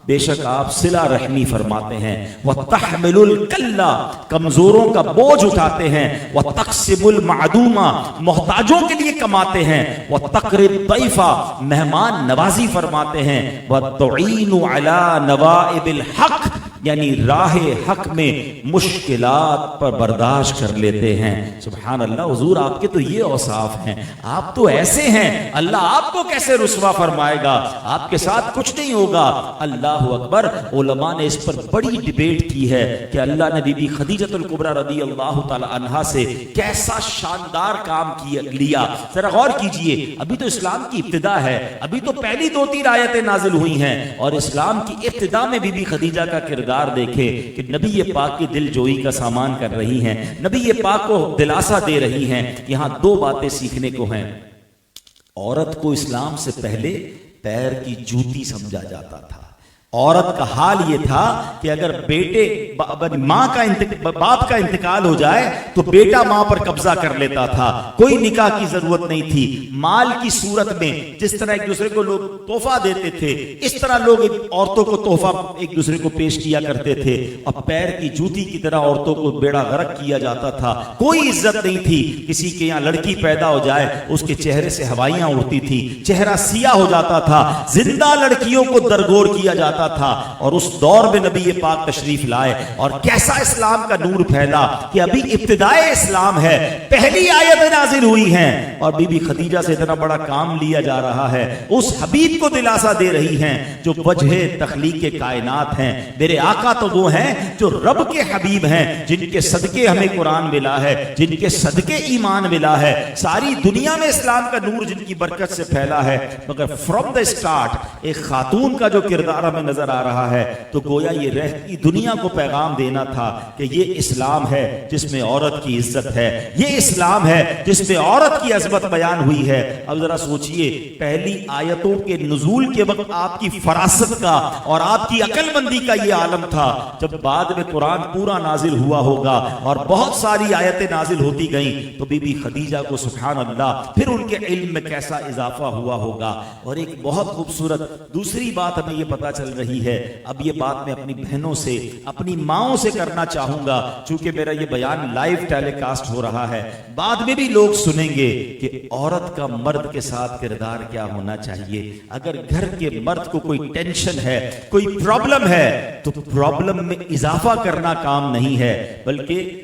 بے شک آپ صلہ رحمی فرماتے ہیں، وتحمل الکلہ، کمزوروں کا بوجھ اٹھاتے ہیں، وتقسب المعدومہ، محتاجوں کے لیے کماتے ہیں، وتقری الضیف، مہمان نوازی فرماتے ہیں، وتعین علی نوائب الحق، یعنی راہ حق میں مشکلات پر برداشت کر لیتے ہیں۔ سبحان اللہ، حضور آپ کے تو یہ اوصاف ہیں، آپ تو ایسے ہیں، اللہ آپ کو کیسے رسوا فرمائے گا، آپ کے ساتھ کچھ نہیں ہوگا۔ اللہ اکبر۔ علماء نے اس پر بڑی ڈیبیٹ کی ہے کہ اللہ نے بی بی خدیجہ الکبریٰ رضی اللہ تعالی عنہا سے کیسا شاندار کام لیا۔ ذرا غور کیجئے، ابھی تو اسلام کی ابتدا ہے، ابھی تو پہلی 2-3 آیتیں نازل ہوئی ہیں، اور اسلام کی ابتدا میں بی بی خدیجہ کا کردار دیکھے کہ نبی پاک کی دل جوئی کا سامان کر رہی ہیں، نبی پاک کو دلاسا دے رہی ہیں۔ یہاں 2 باتیں سیکھنے کو ہیں۔ عورت کو اسلام سے پہلے پیر کی جوتی سمجھا جاتا تھا۔ عورت کا حال یہ تھا کہ اگر باپ کا انتقال ہو جائے تو بیٹا ماں پر قبضہ کر لیتا تھا، کوئی نکاح کی ضرورت نہیں تھی۔ مال کی صورت میں جس طرح ایک دوسرے کو لوگ تحفہ دیتے تھے، اس طرح لوگ عورتوں کو تحفہ ایک دوسرے کو پیش کیا کرتے تھے، اور پیر کی جوتی کی طرح عورتوں کو بیڑا غرق کیا جاتا تھا۔ کوئی عزت نہیں تھی۔ کسی کے یہاں لڑکی پیدا ہو جائے اس کے چہرے سے ہوائیاں اڑتی تھی، چہرہ سیاہ ہو جاتا تھا، زندہ لڑکیوں کو درگور کیا جاتا تھا۔ اور اس دور میں نبی پاک تشریف لائے، اور کیسا اسلام کا نور پھیلا کہ ابھی ابتدائے اسلام ہے، پہلی آیتیں نازل ہوئی ہیں، اور بی بی خدیجہ سے اتنا بڑا کام لیا جا رہا ہے۔ اس حبیب کو دلاسا دے رہی ہیں جو وجہ تخلیق کائنات ہیں۔ میرے آقا تو وہ ہیں جو رب کے حبیب ہیں، جن کے صدقے ہمیں قرآن ملا ہے، جن کے صدقے ایمان ملا ہے، ساری دنیا میں اسلام کا نور جن کی برکت سے پھیلا ہے۔ مگر فرام دا اسٹارٹ ایک خاتون کا جو کردار ہمیں نظر آ رہا ہے، تو گویا یہ رہتی دنیا کو پیغام دینا تھا کہ یہ اسلام ہے جس میں عورت کی عزت ہے، یہ اسلام ہے جس میں عورت کی عظمت بیان ہوئی ہے۔ اب ذرا سوچئے، پہلی آیتوں کے نزول کے وقت آپ کی فراست کا اور آپ کی عقل مندی کا یہ عالم تھا، جب بعد میں قرآن پورا نازل ہوا ہوگا اور بہت ساری آیتیں نازل ہوتی گئیں، تو بی بی خدیجہ کو سبحان اللہ پھر ان کے علم میں کیسا اضافہ ہوا ہوگا۔ اور ایک بہت خوبصورت دوسری بات ہمیں یہ پتا چل رہی ہے، اب یہ بات میں اپنی بہنوں سے، اپنی ماؤں سے کرنا چاہوں گا، چونکہ میرا یہ بیان لائیو ٹیلی کاسٹ ہو رہا ہے، بعد میں بھی لوگ سنیں گے کہ عورت کا مرد کے ساتھ کردار کیا ہونا چاہیے۔ اگر گھر کے مرد کو کوئی ٹینشن ہے، کوئی پرابلم ہے، تو پرابلم میں اضافہ کرنا کام نہیں ہے، بلکہ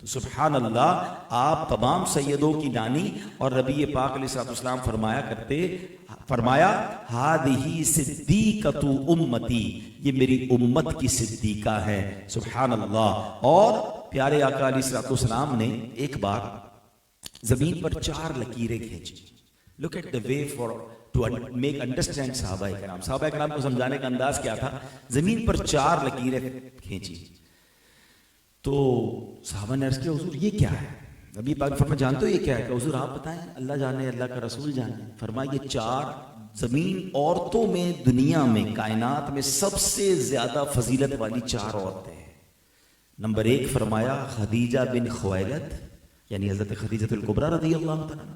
تو سبحان اللہ، آپ تمام سیدوں کی نانی اور نبی پاک علیہ الصلوۃ والسلام فرمایا ہادہی صدیقۃ امتی، یہ میری امت کی صدیقہ ہے. سبحان اللہ. اور پیارے آقا علیہ الصلوۃ والسلام نے ایک بار زمین پر 4 لکیریں کھینچی. Look at the way for to make understand صحابہ کرام. صحابہ کرام کو سمجھانے کا انداز کیا تھا؟ زمین پر 4 لکیریں کھینچی. تو صحابہ نے عرض کیا حضور یہ کیا ہے؟ نبی پاک فرمایا جانتے ہو یہ کیا ہے؟ کہ حضور آپ بتائیں، اللہ جانے، اللہ کا رسول جانے. فرمایا یہ 4 زمین عورتوں میں، دنیا میں، کائنات میں سب سے زیادہ فضیلت والی 4 عورتیں ہیں. نمبر 1 فرمایا خدیجہ بن خویلد، یعنی حضرت خدیجہ الکبریٰ رضی اللہ تعالیٰ.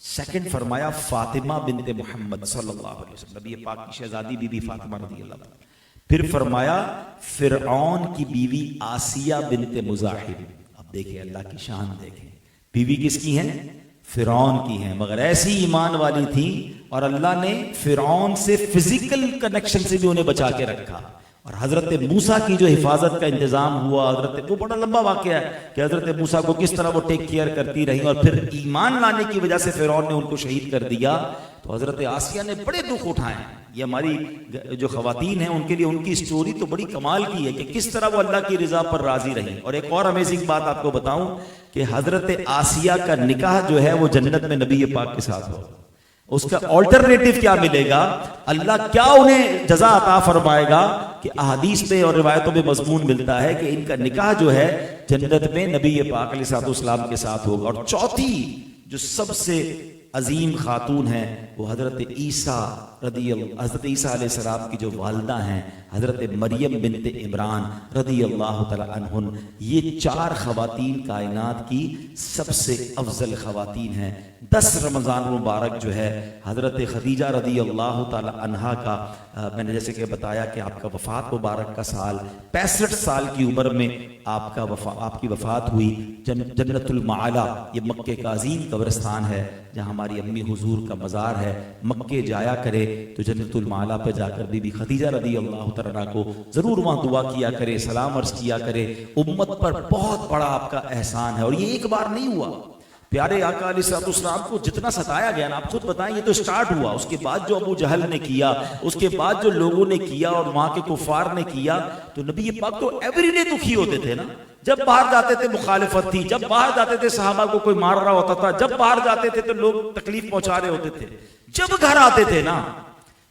سیکنڈ فرمایا فاطمہ بنت محمد صلی اللہ علیہ وسلم، نبی پاک کی شہزادی بی بی فاطمہ رضی اللہ تعالیٰ. پھر فرمایا فرعون کی بیوی آسیہ بنت مزاحم. اب دیکھیں اللہ کی شان دیکھیں، بیوی کس کی ہیں؟ فرعون کی ہیں، مگر ایسی ایمان والی تھی اور اللہ نے فرعون سے فزیکل کنیکشن سے بھی انہیں بچا کے رکھا. اور حضرت موسیٰ کی جو حفاظت کا انتظام ہوا، وہ بڑا لمبا واقعہ ہے کہ حضرت موسیٰ کو کس طرح وہ ٹیک کیئر کرتی رہی، اور پھر ایمان لانے کی وجہ سے فرعون نے ان کو شہید کر دیا. تو حضرت آسیہ نے بڑے دکھ اٹھائے. یہ ہماری جو خواتین ہیں ان کے لیے ان کی سٹوری تو بڑی کمال کی ہے کہ کس طرح وہ اللہ کی رضا پر راضی رہی. اور ایک اور امیزنگ بات آپ کو بتاؤں کہ حضرت آسیہ کا نکاح جو ہے وہ جنت میں نبی پاک کے ساتھ ہو. اس کا آلٹرنیٹو کیا ملے گا؟ اللہ کیا انہیں جزا عطا فرمائے گا کہ احادیث میں اور روایتوں میں مضمون ملتا ہے کہ ان کا نکاح جو ہے جنت میں نبی پاک علیہ الصلوۃ والسلام کے ساتھ ہوگا. اور چوتھی جو سب سے عظیم خاتون ہیں وہ حضرت عیسیٰ حضرت عیسیٰ علیہ السلام کی جو والدہ ہیں حضرت مریم بنت عمران رضی اللہ تعالی عنہن. یہ 4 خواتین کائنات کی سب سے افضل خواتین ہیں. 10 رمضان مبارک جو ہے حضرت خدیجہ رضی اللہ تعالی عنہا کا، میں نے جیسے کہ بتایا کہ آپ کا وفات مبارک کا سال 65 سال کی عمر میں آپ کی وفات ہوئی. جنت المعلا، یہ مکے کا عظیم قبرستان ہے جہاں ہماری امی حضور کا مزار ہے. مکے جایا کرے تو جنت المعلا پہ جا کر بی بی خدیجہ رضی اللہ تعالیٰ کو ضرور وہاں دعا کیا کرے، سلام عرض کیا کرے. امت پر بہت بڑا آپ کا احسان ہے، اور یہ ایک بار نہیں ہوا. پیارے آقا علیہ الصلوۃ والسلام کو جتنا ستایا گیا نا، آپ خود بتائیں، یہ تو سٹارٹ ہوا. اس کے بعد جو ابو جہل نے کیا، اس کے بعد جو لوگوں نے کیا اور وہاں کے کفار نے کیا، تو نبی پاک تو ایوری ڈے دکھی ہوتے تھے نا. جب باہر جاتے تھے مخالفت تھی، جب باہر جاتے تھے صحابہ کو کوئی مار رہا ہوتا تھا، جب باہر جاتے تھے تو لوگ تکلیف پہنچا رہے ہوتے تھے. جب گھر آتے تھے نا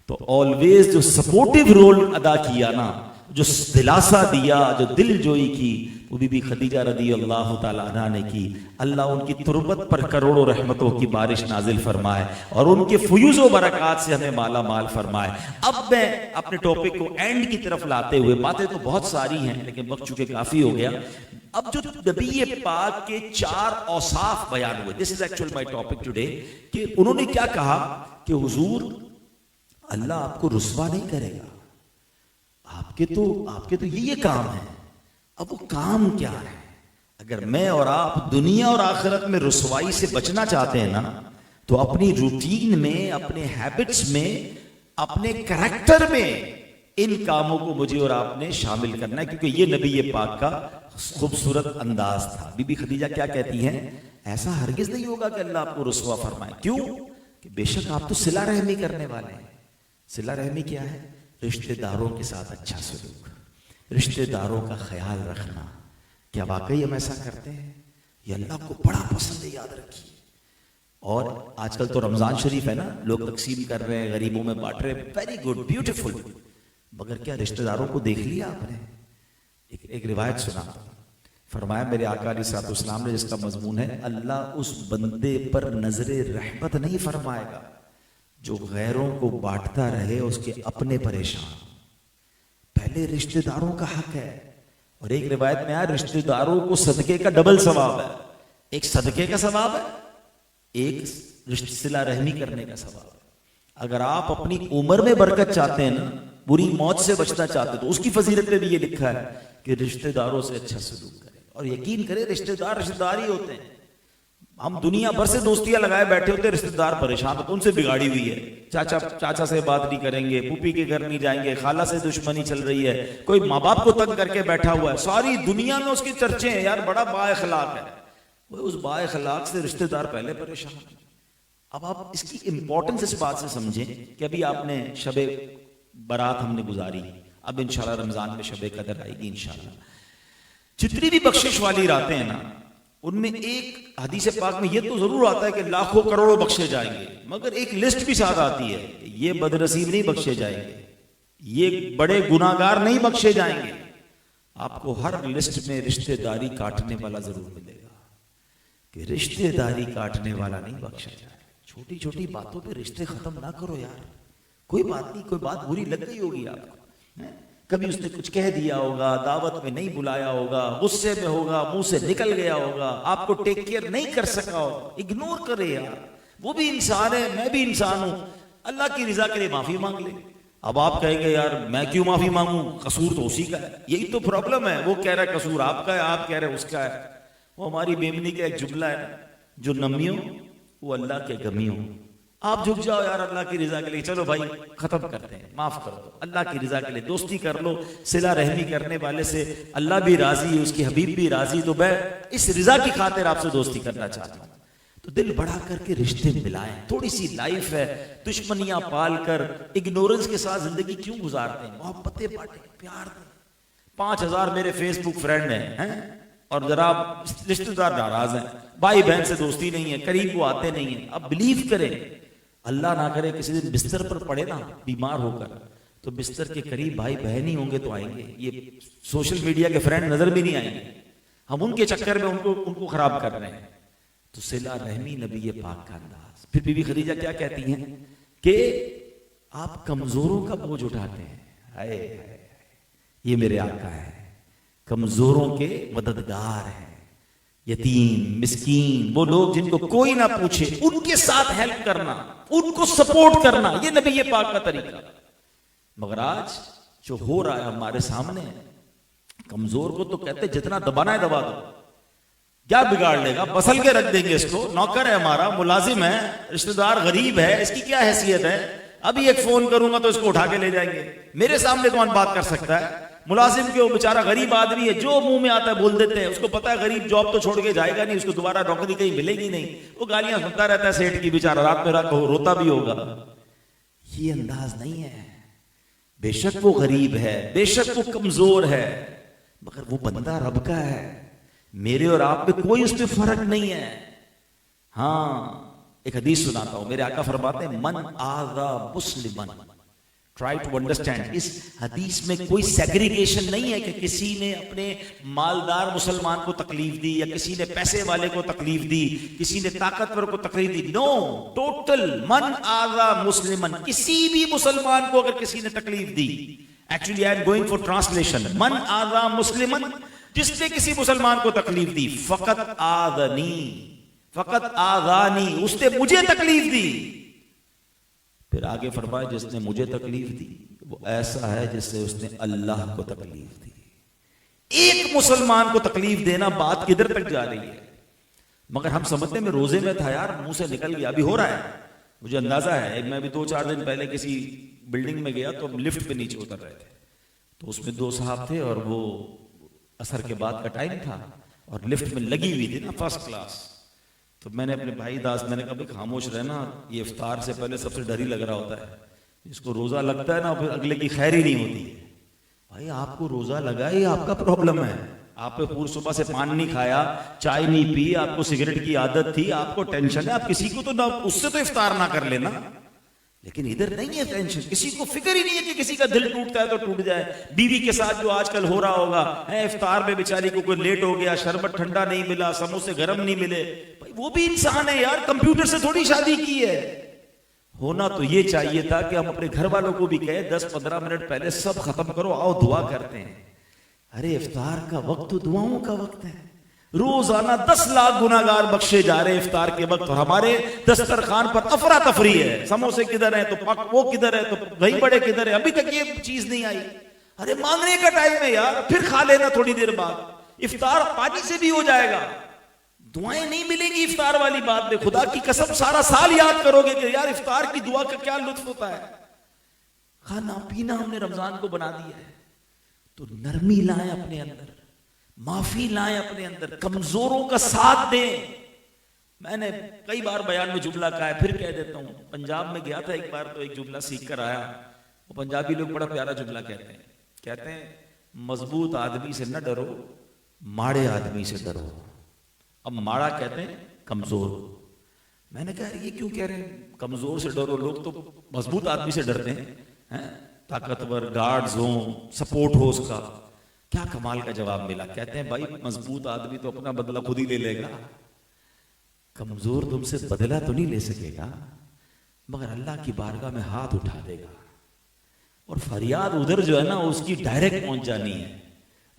تو آلویز جو سپورٹیو رول ادا کیا نا، جو دلاسا دیا، جو دل جوئی کی، وہ بی بی خدیجہ رضی اللہ تعالی عنہا نے کی. اللہ ان کی تربت پر کروڑوں رحمتوں کی بارش نازل فرمائے اور ان کے فیوز و برکات سے ہمیں مالا مال فرمائے. اب میں اپنے ٹاپک کو اینڈ کی طرف لاتے ہوئے، باتیں تو بہت ساری ہیں لیکن وقت چونکہ کافی ہو گیا، اب جو نبی پاک کے 4 اوصاف بیان ہوئے، this is actual my topic today, کہ انہوں نے کیا کہا کہ حضور اللہ آپ کو رسوا نہیں کرے گا، آپ کے تو یہ کام ہے. اب وہ کام کیا ہے؟ اگر میں اور آپ دنیا اور آخرت میں رسوائی سے بچنا چاہتے ہیں نا، تو اپنی روٹین میں، اپنے ہیبٹس میں، اپنے کریکٹر میں ان کاموں کو مجھے اور آپ نے شامل کرنا ہے، کیونکہ یہ نبی پاک کا خوبصورت انداز تھا. بی بی خدیجہ کیا کہتی ہیں؟ ایسا ہرگز نہیں ہوگا کہ اللہ آپ کو رسوا فرمائے. کیوں؟ کہ بے شک آپ تو صلہ رحمی کرنے والے ہیں. صلہ رحمی کیا ہے؟ رشتہ داروں کے ساتھ اچھا سلوک، رشتہ داروں کا خیال رکھنا. کیا واقعی ہم ایسا کرتے ہیں؟ یہ اللہ کو بڑا پسند ہے، یاد رکھیے. اور آج کل تو رمضان شریف ہے نا، لوگ تقسیم کر رہے ہیں، غریبوں میں بانٹ رہے ہیں، ویری گڈ، بیوٹیفل. مگر کیا رشتہ داروں کو دیکھ لیا آپ نے؟ ایک روایت سنا، فرمایا میرے آقا علیہ الصلوۃ والسلام نے، جس کا مضمون ہے اللہ اس بندے پر نظر رحمت نہیں فرمائے گا جو غیروں کو بانٹتا رہے اس کے اپنے پریشان. پہلے رشتہ داروں کا حق ہے. اور ایک روایت میں آیا رشتہ داروں کو صدقے کا ڈبل ثواب ہے. ایک صدقے کا ثواب ہے، ایک صلہ رحمی کرنے کا ثواب ہے. اگر آپ اپنی عمر میں برکت چاہتے ہیں نا، بری موت سے بچنا چاہتے ہیں، تو اس کی فضیلت میں بھی یہ لکھا ہے کہ رشتہ داروں سے اچھا سلوک کریں. اور یقین کریں رشتہ دار ہی ہوتے ہیں. ہم دنیا بھر سے دوستیاں لگائے بیٹھے ہوتے، رشتہ دار پریشان ہوتے، ان سے بگاڑی ہوئی ہے، چاچا سے بات نہیں کریں گے، پھوپھی کے گھر نہیں جائیں گے، خالہ سے دشمنی چل رہی ہے، کوئی ماں باپ کو تنگ کر کے بیٹھا ہوا ہے، ساری دنیا میں اس کے چرچے ہیں، یار بڑا با اخلاق ہے، وہ اس با اخلاق سے رشتہ دار پہلے پریشان ہیں۔ اب آپ اس کی امپورٹنس اس بات سے سمجھیں کہ ابھی آپ نے شب برات ہم نے گزاری، اب انشاءاللہ رمضان میں شب قدر آئے گی انشاءاللہ۔ جتنی بھی بخشش والی راتیں ہیں نا، ان میں ایک حدیث پاک میں یہ تو ضرور آتا ہے کہ لاکھوں کروڑوں بخشے جائیں گے، مگر ایک لسٹ بھی ساتھ آتی ہے کہ یہ بدنصیب نہیں بخشے جائیں گے، یہ بڑے گناہگار نہیں بخشے جائیں گے۔ آپ کو ہر لسٹ میں رشتہ داری کاٹنے والا ضرور ملے گا، کہ رشتہ داری کاٹنے والا نہیں بخشا جائے۔ چھوٹی چھوٹی باتوں پہ رشتے ختم نہ کرو یار، کوئی بات نہیں، کوئی بات بری لگ گئی ہوگی آپ کو، کبھی اس نے کچھ کہہ دیا ہوگا، دعوت میں نہیں بلایا ہوگا، غصے میں ہوگا، منہ سے نکل گیا ہوگا، آپ کو ٹیک کیئر نہیں کر سکا ہوگا، اگنور کرے یار، وہ بھی انسان ہے، میں بھی انسان ہوں، اللہ کی رضا کے لیے معافی مانگ لے۔ اب آپ کہیں گے یار میں کیوں معافی مانگوں، قصور تو اسی کا ہے، یہی تو پرابلم ہے، وہ کہہ رہا ہے قصور آپ کا ہے، آپ کہہ رہے اس کا ہے۔ وہ ہماری بیمنی کا ایک جملہ ہے، جو نمیوں وہ اللہ کے گمیوں، آپ جھک جاؤ یار اللہ کی رضا کے لیے، چلو بھائی ختم کرتے ہیں، معاف کر دو، اللہ کی رضا کے لیے دوستی کر لو، صلہ رحمی کرنے والے سے اللہ بھی راضی، اس کی حبیب بھی راضی، تو میں اس رضا کی خاطر آپ سے دوستی کرنا چاہتا ہوں۔ تو دل بڑھا کر کے رشتے ملائیں، تھوڑی سی لائف ہے، دشمنیاں پال کر اگنورنس کے ساتھ زندگی کیوں گزارتے ہیں، محبتیں بانٹیں، پیار دیں۔ 5000 میرے فیس بک فرینڈ ہیں اور ذرا رشتہ دار ناراض ہیں، بھائی بہن سے دوستی نہیں ہے، قریب وہ آتے نہیں ہیں۔ اب بلیو کریں، اللہ نہ کرے کسی دن بستر پر پڑے نا بیمار ہو کر، تو بستر کے قریب بھائی بہن ہی ہوں گے تو آئیں گے، یہ سوشل میڈیا کے فرینڈ نظر بھی نہیں آئیں گے، ہم ان کے چکر میں ان کو خراب کر رہے ہیں۔ تو صلہ رحمی نبی پاک کا انداز۔ پھر بی بی خدیجہ کیا کہتی ہیں کہ آپ کمزوروں کا بوجھ اٹھاتے ہیں، ہائے یہ میرے آقا ہے، کمزوروں کے مددگار ہیں، یتیم مسکین، وہ لوگ جن کو کوئی نہ پوچھے ان کے ساتھ ہیلپ کرنا، ان کو سپورٹ کرنا، یہ نبی پاک کا طریقہ۔ مگر آج جو ہو رہا ہے ہمارے سامنے، کمزور کو تو کہتے جتنا دبانا ہے دبا دو، کیا بگاڑ لے گا، بسل کے رکھ دیں گے اس کو، نوکر ہے ہمارا، ملازم ہے، رشتہ دار غریب ہے، اس کی کیا حیثیت ہے، ابھی ایک فون کروں گا تو اس کو اٹھا کے لے جائیں گے، میرے سامنے کون بات کر سکتا ہے۔ ملازم کے وہ بیچارہ غریب آدمی ہے، جو منہ میں آتا ہے بول دیتے ہیں، اس کو پتا ہے غریب جاب تو چھوڑ کے جائے گا نہیں، اس کو دوبارہ نوکری کہیں ملے گی نہیں، وہ گالیاں سنتا رہتا ہے سیٹ کی، بیچارہ رات میں رات کو روتا بھی ہوگا۔ یہ انداز نہیں ہے، بے شک وہ غریب ہے، بے شک وہ کمزور ہے، مگر وہ بندہ رب کا ہے، میرے اور آپ میں کوئی اس پہ فرق نہیں ہے۔ ہاں ایک حدیث سناتا ہوں، میرے آقا فرماتے ہیں من آذا مسلمن، ٹرائی ٹو انڈرسٹینڈ، اس حدیث میں کوئی سیگریگیشن نہیں ہے کہ کسی نے اپنے مالدار مسلمان کو تکلیف دی یا کسی نے پیسے والے کو تکلیف دی، کسی نے طاقتور کو تکلیف دی، نو، ٹوٹل من آذا مسلمن، کسی بھی مسلمان کو اگر کسی نے تکلیف دی، actually I am going for translation, من آذا مسلمن، جس نے کسی مسلمان کو تکلیف دی، فقط آذنی، فقط آذانی، اس نے مجھے تکلیف دی۔ پھر آگے فرمایا جس نے مجھے تکلیف دی وہ ایسا ہے جس سے اس نے اللہ کو تکلیف دی۔ ایک مسلمان کو تکلیف دینا بات کدھر تک جا رہی ہے، مگر ہم سمجھتے ہیں میں روزے میں تھا یار، منہ سے نکل گیا، ابھی ہو رہا ہے، مجھے اندازہ ہے، میں بھی 2-4 دن پہلے کسی بلڈنگ میں گیا تو ہم لفٹ پہ نیچے اتر رہے تھے، تو اس میں 2 صاحب تھے اور وہ عصر کے بعد کا ٹائم تھا اور لفٹ میں لگی ہوئی تھی نا فرسٹ کلاس، تو میں نے اپنے بھائی داس میں نے کہا بھائی خاموش رہنا، یہ افطار سے پہلے سب سے ڈر ہی لگ رہا ہوتا ہے، جس کو روزہ لگتا ہے نا پھر اگلے کی خیر ہی نہیں ہوتی ہے۔ بھائی آپ کو روزہ لگا یہ آپ کا پرابلم ہے، آپ نے پور صبح سے پانی نہیں کھایا، چائے نہیں پی، آپ کو سگریٹ کی عادت تھی، آپ کو ٹینشن ہے، آپ کسی کو تو نہ اس سے تو افطار نہ کر لینا، لیکن ادھر نہیں ہے ٹینشن، کسی کو فکر ہی نہیں ہے کہ کسی کا دل ٹوٹتا ہے تو ٹوٹ جائے۔ بیوی کے ساتھ جو آج کل ہو رہا ہوگا، افطار میں بیچاری کو کوئی لیٹ ہو گیا، شربت ٹھنڈا نہیں ملا، سموسے گرم نہیں ملے، بھائی وہ بھی انسان ہے یار، کمپیوٹر سے تھوڑی شادی کی ہے۔ ہونا تو یہ چاہیے تھا کہ ہم اپنے گھر والوں کو بھی کہیں 10-15 منٹ پہلے سب ختم کرو، آؤ دعا کرتے ہیں۔ ارے افطار کا وقت تو دعاؤں کا وقت ہے، روزانہ 10 لاکھ گناہگار بخشے جا رہے افطار کے وقت، اور ہمارے دسترخوان پر افراتفری ہے، سموسے کدھر ہیں تو وہ کدھر ہے تو دہی بڑے کدھر ہے، ابھی تک یہ چیز نہیں آئی۔ ارے مانگنے کا ٹائم ہے یار، پھر کھا لینا تھوڑی دیر بعد، افطار پانی سے بھی ہو جائے گا، دعائیں نہیں ملیں گی افطار والی بات میں. خدا کی قسم سارا سال یاد کرو گے کہ یار افطار کی دعا کا کیا لطف ہوتا ہے. کھانا پینا ہم نے رمضان کو بنا دیا ہے, تو نرمی لائیں اپنے اندر, معافی لائیں اپنے اندر, کمزوروں کا ساتھ دیں. میں نے کئی بار بیان میں جملہ کہا ہے, پھر کہہ دیتا ہوں. پنجاب میں گیا تھا ایک بار, تو ایک جملہ سیکھ کر آیا. وہ پنجابی لوگ بڑا پیارا جملہ کہتے ہیں مضبوط آدمی سے نہ ڈرو, ماڑے آدمی سے ڈرو. اب ماڑا کہتے ہیں کمزور. میں نے کہا یہ کیوں کہہ رہے ہیں کمزور سے ڈرو؟ لوگ تو مضبوط آدمی سے ڈرتے ہیں, طاقتور گارڈز ہوں, سپورٹ ہو اس کا. کیا کمال کا جواب ملا. کہتے ہیں بھائی مضبوط آدمی تو اپنا بدلہ خود ہی لے لے گا, کمزور تم سے بدلہ تو نہیں لے سکے گا, مگر اللہ کی بارگاہ میں ہاتھ اٹھا دے گا. اور فریاد ادھر جو ہے نا اس کی ڈائریکٹ پہنچ جانی ہے.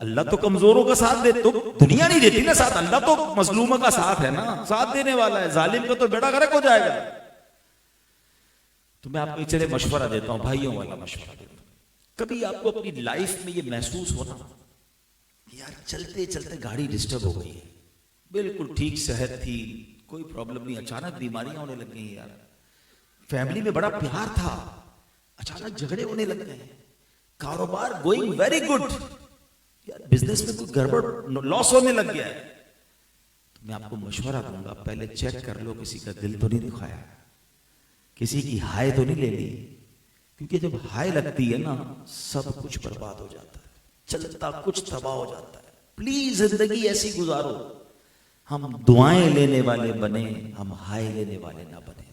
اللہ تو کمزوروں کا ساتھ دے, تو دنیا نہیں دیتی نا ساتھ, اللہ تو مظلوموں کا ساتھ ہے نا, ساتھ دینے والا ہے. ظالم کا تو بیڑا غرق ہو جائے گا. تو میں آپ کو چلے مشورہ دیتا ہوں, بھائیوں والا مشورہ دیتا ہوں. کبھی آپ کو اپنی لائف میں یہ محسوس ہونا یار چلتے چلتے گاڑی ڈسٹرب ہو گئی ہے, بالکل ٹھیک صحت تھی, کوئی پرابلم نہیں, اچانک بیماریاں ہونے لگ گئی. یار فیملی میں بڑا پیار تھا, اچانک جھگڑے ہونے لگ گئے. کاروبار گوئنگ ویری گڈ, بزنس میں کوئی گڑبڑ لاس ہونے لگ گیا ہے. تو میں آپ کو مشورہ دوں گا, پہلے چیک کر لو کسی کا دل تو نہیں دکھایا, کسی کی ہائے تو نہیں لے لی. کیونکہ جب ہائے لگتی ہے نا سب کچھ برباد ہو جاتا ہے, چلتا کچھ تباہ ہو جاتا ہے. پلیز زندگی ایسی گزارو, ہم دعائیں لینے والے بنے, ہم ہائے لینے والے نہ بنے.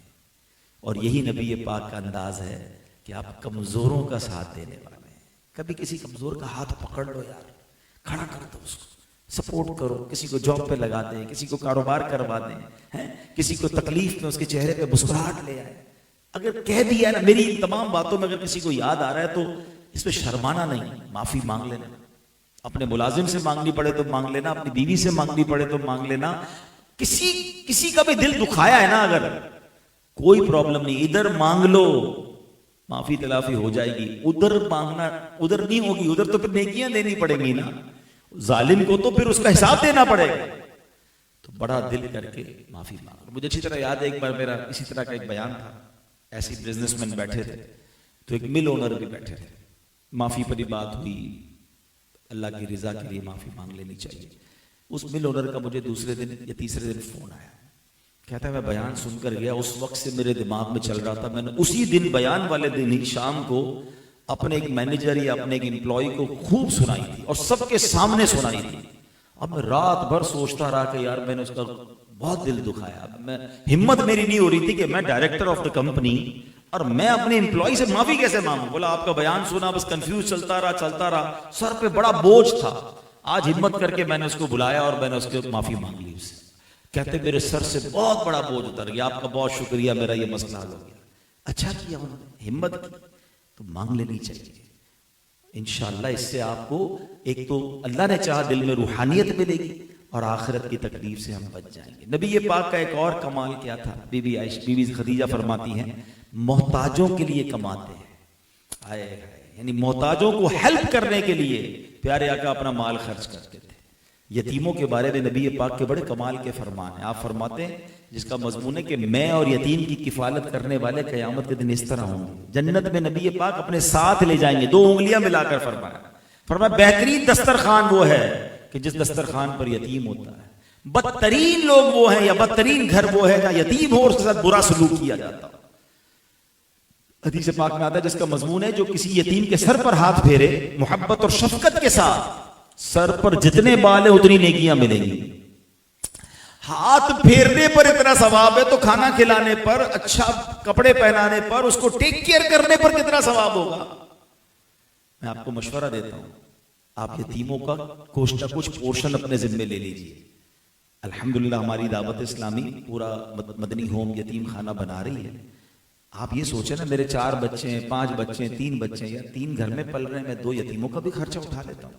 اور یہی نبی پاک کا انداز ہے کہ آپ کمزوروں کا ساتھ دینے والے ہیں. کبھی کسی کمزور کا ہاتھ پکڑ لو یار, کھڑا کر دو اس کو, سپورٹ کرو. کسی کو جاب پہ لگا دیں, کسی کو کاروبار کروا دیں, کسی کو تکلیف میں اس کے چہرے پہ مسکراہٹ لے آئے. اگر کہہ دیا ہے نا, میری ان تمام باتوں میں اگر کسی کو یاد آ رہا ہے تو اس پہ شرمانا نہیں, معافی مانگ لینا. اپنے ملازم سے مانگنی پڑے تو مانگ لینا, اپنی بیوی سے مانگنی پڑے تو مانگ لینا. کسی کا بھی دل دکھایا ہے نا, اگر کوئی پرابلم نہیں, ادھر مانگ لو, معافی تلافی ہو جائے گی. ادھر مانگنا ادھر نہیں ہوگی, ادھر تو پھر نیکیاں دینی پڑیں گی نا. ظالم کو تو پھر اس کا حساب دینا پڑے گا. تو بڑا دل کر کے معافی مانگو. مجھے اچھی طرح یاد ہے ایک بار میرا اسی طرح کا ایک بیان تھا. ایسی بزنس مین بیٹھے تھے, تو ایک مل اونر بھی بیٹھے تھے. معافی پر ہی بات ہوئی, اللہ کی رضا کے لیے معافی مانگ لینی چاہیے. اس مل اونر کا مجھے دوسرے دن یا تیسرے دن فون آیا, کہتا ہے میں بیان سن کر گیا, اس وقت سے میرے دماغ میں چل رہا تھا. میں نے اسی دن بیان والے دن ہی شام کو اپنے ایک مینیجر یا اپنے ایک امپلائی کو خوب سنائی تھی, اور سب کے سامنے سنائی تھی. اب میں رات بھر سوچتا رہا کہ یار میں نے اس کا بہت دل دکھایا. میں ہمت میری نہیں ہو رہی تھی کہ میں ڈائریکٹر آف دا کمپنی اور میں اپنے امپلائی سے معافی کیسے مانگوں. بولا آپ کا بیان سنا, بس کنفیوز چلتا رہا, سر پہ بڑا بوجھ تھا. آج ہمت کر کے میں نے اس کو بلایا اور میں نے اس کو معافی مانگ لی. اس سے کہتے میرے سر سے بہت بڑا بوجھ اتر گیا, آپ کا بہت شکریہ, میرا یہ مسئلہ حل ہو گیا. اچھا کیا انہوں نے, ہمت کی, تو مانگ لینی چاہیے. انشاءاللہ اس سے آپ کو ایک تو اللہ نے چاہا دل میں روحانیت ملے گی, اور آخرت کی تکلیف سے ہم بچ جائیں گے. نبی پاک کا ایک اور کمال کیا تھا, بی بی خدیجہ فرماتی ہیں محتاجوں کے لیے کماتے ہیں. یعنی محتاجوں کو ہیلپ کرنے کے لیے پیارے آقا اپنا مال خرچ کرتے تھے. یتیموں کے بارے میں نبی پاک کے بڑے کمال کے فرمان ہیں. آپ فرماتے ہیں جس کا مضمون ہے کہ میں اور یتیم کی کفالت کرنے والے قیامت کے دن اس طرح ہوں گے. جنت میں نبی پاک اپنے ساتھ لے جائیں گے, 2 انگلیاں ملا کر فرمایا بہترین دسترخوان وہ ہے کہ جس دسترخوان پر یتیم ہوتا ہے. بدترین لوگ وہ ہیں یا بدترین گھر وہ ہے جہاں یتیم ہو اور اس کے ساتھ برا سلوک کیا جاتا. حدیث پاک میں آتا ہے جس کا مضمون ہے جو کسی یتیم کے سر پر ہاتھ پھیرے محبت اور شفقت کے ساتھ, سر پر جتنے بال ہیں اتنی نیکیاں ملیں گی. ہاتھ پھیرنے پر اتنا ثواب ہے تو کھانا کھلانے پر, اچھا کپڑے پہنانے پر, اس کو ٹیک کیئر کرنے پر کتنا ثواب ہوگا. میں آپ کو مشورہ دیتا ہوں, آپ یتیموں کا کچھ نہ کچھ پورشن اپنے ذمہ لے لیجئے. الحمدللہ ہماری دعوت اسلامی پورا مدنی ہوم یتیم خانہ بنا رہی ہے. آپ یہ سوچیں نا, میرے 4 بچے ہیں, 5 بچے ہیں, 3 بچے ہیں, یا 3 گھر میں پل رہے ہیں, میں 2 یتیموں کا بھی خرچہ اٹھا لیتا ہوں.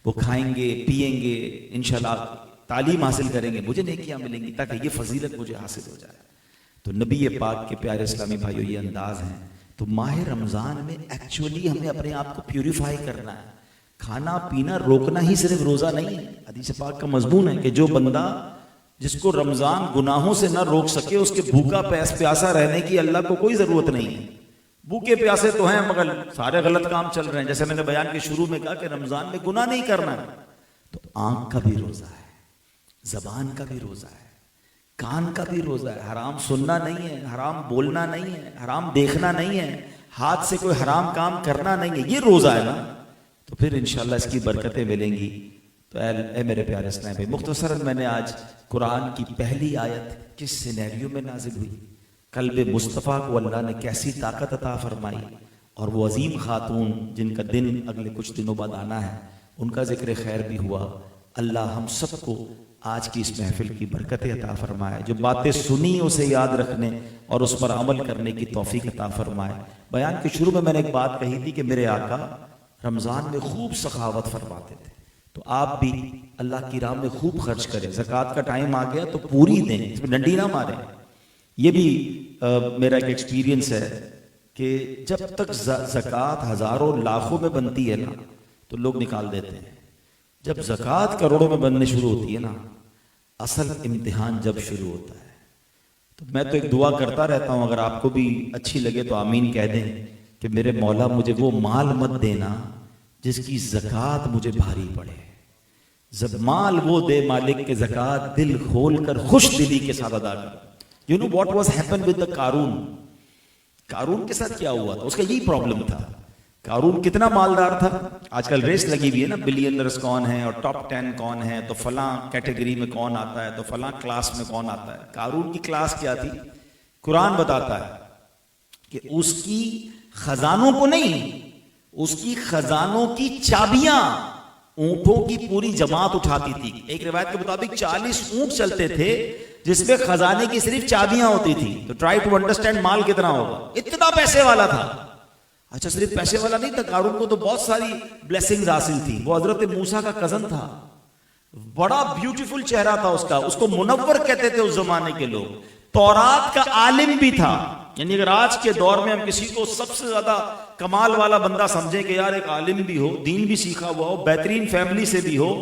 وہ کھائیں گے, پیئیں گے, انشاءاللہ تعلیم حاصل کریں گے, مجھے نیکیاں ملیں گی, تاکہ یہ فضیلت مجھے حاصل ہو جائے. تو نبی پاک کے پیارے اسلامی بھائیو یہ انداز ہیں. تو ماہ رمضان میں ایکچولی ہمیں اپنے آپ کو پیوریفائی کرنا ہے. کھانا پینا روکنا ہی صرف روزہ نہیں ہے. حدیث پاک کا مضمون ہے کہ جو بندہ جس کو رمضان گناہوں سے نہ روک سکے اس کے بھوکا پیاسا رہنے کی اللہ کو کوئی ضرورت نہیں ہے. بھوکے پیاسے تو ہیں مگر سارے غلط کام چل رہے ہیں. جیسے میں نے بیان کے شروع میں کہا کہ رمضان میں گناہ نہیں کرنا ہے، تو آنکھ کا بھی روزہ ہے، زبان کا بھی روزہ ہے، کان کا بھی روزہ ہے. حرام سننا نہیں ہے، حرام بولنا نہیں ہے، حرام دیکھنا نہیں ہے، ہاتھ سے کوئی حرام کام کرنا نہیں ہے. یہ روزہ ہے نا، تو پھر انشاءاللہ اس کی برکتیں ملیں گی. تو اے میرے پیارے اسلام بھائی، مختصراً میں نے آج قرآن کی پہلی آیت کس سینیریو میں نازل ہوئی، قلب مصطفیٰ کو اللہ نے کیسی طاقت عطا فرمائی، اور وہ عظیم خاتون جن کا دن اگلے کچھ دنوں بعد آنا ہے ان کا ذکر خیر بھی ہوا. اللہ ہم سب کو آج کی اس محفل کی برکت عطا فرمائے، جو باتیں سنی اسے یاد رکھنے اور اس پر عمل کرنے کی توفیق عطا فرمائے. بیان کے شروع میں نے ایک بات کہی تھی کہ میرے آقا رمضان میں خوب سخاوت فرماتے تھے، تو آپ بھی اللہ کی راہ میں خوب خرچ کریں. زکوٰۃ کا ٹائم آ گیا تو پوری دیں، اس میں ڈنڈی نہ ماریں. یہ بھی میرا ایک ایکسپیرینس ہے کہ جب تک زکوٰۃ ہزاروں لاکھوں میں بنتی ہے نا تو لوگ نکال دیتے ہیں. جب زکوٰۃ کروڑوں میں بننے شروع ہوتی ہے نا، اصل امتحان جب شروع ہوتا ہے. تو میں تو ایک دعا کرتا رہتا ہوں، اگر آپ کو بھی اچھی لگے تو آمین کہہ دیں کہ میرے مولا مجھے وہ مال مت دینا جس کی زکوٰۃ مجھے بھاری پڑے. مال وہ دے مالک کے زکوٰۃ دل کھول کر خوش دلی کے ساتھ ادا کر. You know what was happened with the قارون؟ قارون کے ساتھ کیا ہوا تھا؟ اس کا یہی پرابلم تھا. قارون کتنا مالدار تھا. آج کل ریس لگی ہوئی ہے نا، بلینئرز کون ہیں اور ٹاپ 10 کون ہیں، تو فلاں کیٹیگری میں کون آتا ہے، تو فلاں کلاس میں کون آتا ہے. قارون کی کلاس کیا تھی؟ قرآن بتاتا ہے کہ اس کی خزانوں کو نہیں، اس کی خزانوں کی چابیاں اونٹوں کی پوری جماعت اٹھاتی تھی. ایک روایت کے مطابق 40 اونٹ چلتے تھے جس میں خزانے کی صرف چابیاں ہوتی تھی. تو ٹرائی ٹو انڈرسٹینڈ مال کتنا ہوگا. اتنا پیسے والا تھا. اچھا صرف پیسے والا نہیں تھا، قارون کو تو بہت ساری بلیسنگز حاصل تھی. وہ حضرت موسیٰ کا کزن تھا، بڑا بیوٹیفل چہرہ تھا اس کا، اس کو منور کہتے تھے اس زمانے کے لوگ. تورات کا عالم بھی تھا. یعنی اگر آج کے دور میں ہم کسی کو سب سے زیادہ کمال والا بندہ سمجھیں کہ یار ایک عالم بھی ہو، دین بھی سیکھا ہوا ہو، بہترین فیملی سے بھی ہو،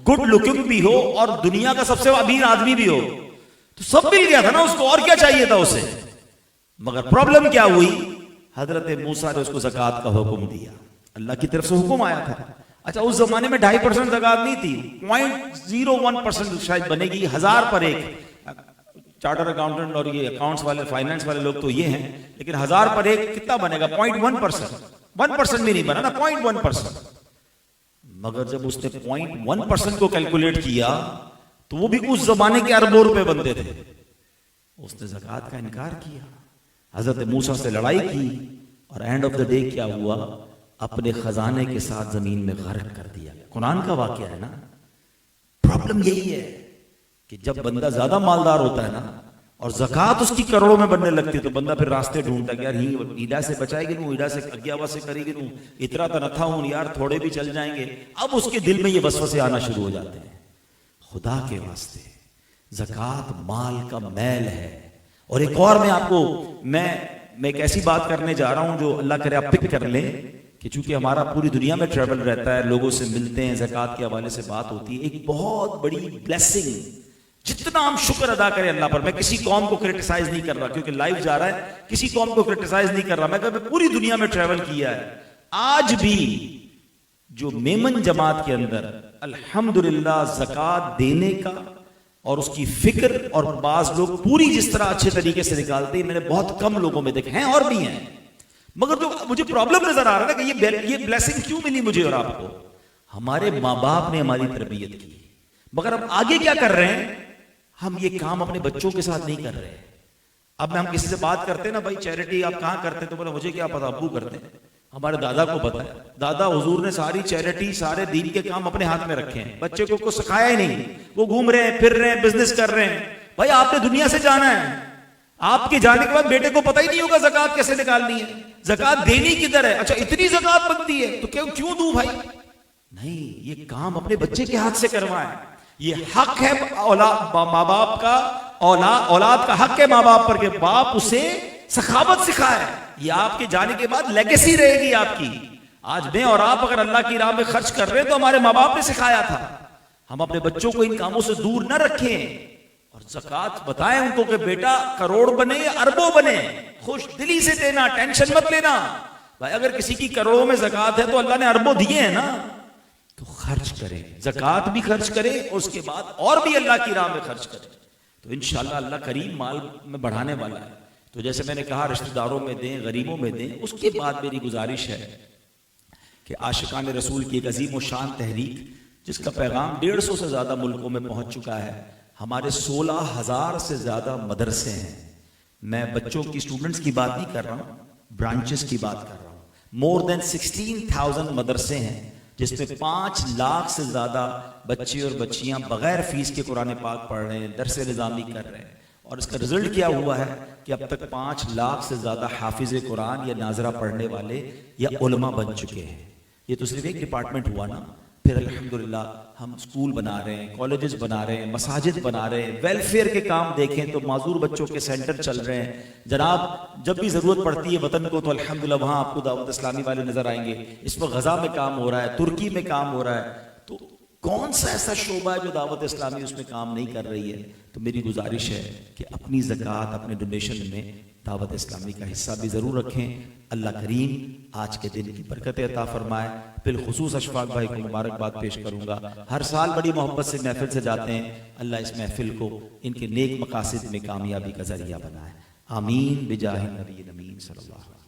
گڈ لکنگ بھی ہو، اور دنیا کا سب سے امیر آدمی بھی ہو، تو سب مل گیا تھا نا اس کو. اور کیا چاہیے تھا اسے؟ مگر پرابلم کیا ہوئی؟ حضرت موسیٰ نے اس کو زکوٰۃ کا حکم دیا. اللہ کی طرف سے حکم آیا تھا. اچھا اس زمانے میں 2.5% زکوٰۃ نہیں تھی، 0.01% شاید بنے گی 1000 پر ایک. چارٹر اکاؤنٹنٹ اور یہ اکاؤنٹس والے فائنانس والے لوگ تو یہ ہیں، لیکن 1000 پر ایک کتنا بنے گا؟ 0.1%. 1% بھی نہیں بنا نا، 0.1%. مگر جب اس نے 0.1% کو کیلکولیٹ کیا تو وہ بھی اس زمانے کے اربوں روپے بنتے تھے. اس نے زکوٰۃ کا انکار کیا، حضرت موسیٰ سے لڑائی کی، اور اینڈ آف دا ڈے کیا ہوا؟ اپنے خزانے کے ساتھ زمین میں غرق کر دیا. قرآن کا واقعہ ہے نا. پرابلم یہی ہے کہ جب بندہ زیادہ مالدار ہوتا ہے نا اور زکوٰۃ اس کی کروڑوں میں بننے لگتی ہے تو بندہ پھر راستے ڈھونڈتا ہے، یار ایڈا سے بچائے گی نوں، ایڈا سے اگیاوا سے کرے گی نوں، اتنا تو نہ تھا ہوں یار، تھوڑے بھی چل جائیں گے. اب اس کے دل میں یہ وسوسے آنا شروع ہو جاتے ہیں. خدا کے واسطے زکوٰۃ مال کا میل ہے. اور ایک اور میں آپ کو میں ایک ایسی بات کرنے جا رہا ہوں جو اللہ کرے آپ پک کر لیں، کہ چونکہ ہمارا پوری دنیا میں ٹریول رہتا ہے، لوگوں سے ملتے ہیں، زکوٰۃ کے حوالے سے بات ہوتی ہے. ایک بہت بڑی بلیسنگ، جتنا ہم شکر ادا کریں اللہ پر. میں کسی قوم کو کرٹیسائز نہیں کر رہا کیونکہ لائیو جا رہا ہے، کسی قوم کو کرٹیسائز نہیں کر رہا. میں کہا پوری دنیا میں ٹریول کیا ہے، آج بھی جو میمن جماعت کے اندر الحمدللہ زکوٰۃ دینے کا اور اس کی فکر، اور بعض لوگ پوری جس طرح اچھے طریقے سے نکالتے ہیں، میں نے بہت کم لوگوں میں دیکھے ہیں، اور بھی ہیں. مگر جو مجھے پرابلم نظر آ رہا ہے کہ یہ بلیسنگ کیوں ملی مجھے اور آپ کو؟ ہمارے ماں باپ نے ہماری تربیت کی. مگر ہم آگے کیا کر رہے ہیں؟ ہم یہ کام اپنے بچوں کے ساتھ نہیں کر رہے. اب ہم کسی سے بات کرتے ہیں نا، بھائی چیریٹی آپ کہاں کرتے ہیں، تو بولا مجھے کیا پتا، ابو کرتے ہیں. ہمارے دادا کو پتا ہے، دادا حضور نے ساری چیریٹی، سارے دین کے کام اپنے ہاتھ میں رکھے ہیں. بچے کو سکھایا ہی نہیں، وہ گھوم رہے ہیں، پھر رہے ہیں، بزنس کر رہے ہیں. بھائی آپ نے دنیا سے جانا ہے، آپ کے جانے کے بعد بیٹے کو پتہ ہی نہیں ہوگا زکوٰۃ کیسے نکالنی ہے، زکوٰۃ دینی کدھر ہے. اچھا اتنی زکوٰۃ بنتی ہے تو کیوں دوں بھائی؟ نہیں، یہ کام اپنے بچے کے ہاتھ سے کروائیں. یہ حق ہے ماں باپ کا، اولاد کا حق ہے ماں باپ پر کہ باپ اسے سخاوت سکھائے. یہ آپ کے جانے کے بعد لیگیسی رہے گی آپ کی. آج میں اور آپ اگر اللہ کی راہ میں خرچ کر رہے ہیں تو ہمارے ماں باپ نے سکھایا تھا. ہم اپنے بچوں کو ان کاموں سے دور نہ رکھیں. اور زکوٰۃ بتائیں ان کو کہ بیٹا کروڑ بنے یا اربوں بنے، خوش دلی سے دینا، ٹینشن مت لینا. بھائی اگر کسی کی کروڑوں میں زکوٰۃ ہے تو اللہ نے اربوں دیے ہیں نا، تو خرچ کرے، زکوٰۃ بھی خرچ کرے اور اس کے بعد اور بھی اللہ کی راہ میں خرچ کرے، تو انشاءاللہ اللہ کریم مال میں بڑھانے والا ہے. تو جیسے میں نے کہا رشتہ داروں میں دیں، غریبوں میں دیں. اس کے بعد میری گزارش ہے کہ عاشقان رسول کی ایک عظیم و شان تحریک جس کا پیغام 150 سے زیادہ ملکوں میں پہنچ چکا ہے. ہمارے 16,000 سے زیادہ مدرسے ہیں. میں بچوں کی اسٹوڈنٹس کی بات نہیں کر رہا ہوں، برانچز کی بات کر رہا ہوں. مور دین 16,000 مدرسے ہیں جس میں 5 لاکھ سے زیادہ بچے اور بچیاں بغیر فیس کے قرآن پاک پڑھ رہے ہیں، درس نظامی کر رہے ہیں. اور اس کا رزلٹ کیا ہوا ہے کہ اب تک 5 لاکھ سے زیادہ حافظ قرآن یا ناظرہ پڑھنے والے یا علماء بن چکے ہیں. یہ تو صرف ایک ڈپارٹمنٹ ہوا نا. پھر الحمدللہ ہم اسکول بنا رہے ہیں، کالجز بنا رہے ہیں، مساجد بنا رہے ہیں. ویلفیئر کے کام دیکھیں تو معذور بچوں کے سینٹر چل رہے ہیں. جناب جب بھی ضرورت پڑتی ہے وطن کو تو الحمدللہ وہاں آپ کو دعوت اسلامی والے نظر آئیں گے. اس وقت غزہ میں کام ہو رہا ہے، ترکی میں کام ہو رہا ہے. تو کون سا ایسا شعبہ ہے جو دعوت اسلامی اس میں کام نہیں کر رہی ہے؟ تو میری گزارش ہے کہ اپنی زکوٰۃ اپنے ڈونیشن میں دعوت اسلامی کا حصہ بھی ضرور رکھیں. اللہ کریم آج کے دن کی برکت عطا فرمائے. بالخصوص اشفاق بھائی کو مبارکباد پیش کروں گا، ہر سال بڑی محبت سے محفل سے جاتے ہیں. اللہ اس محفل کو ان کے نیک مقاصد میں کامیابی کا ذریعہ بنائے. آمین بجاہ نبی امین صلی اللہ علیہ وسلم.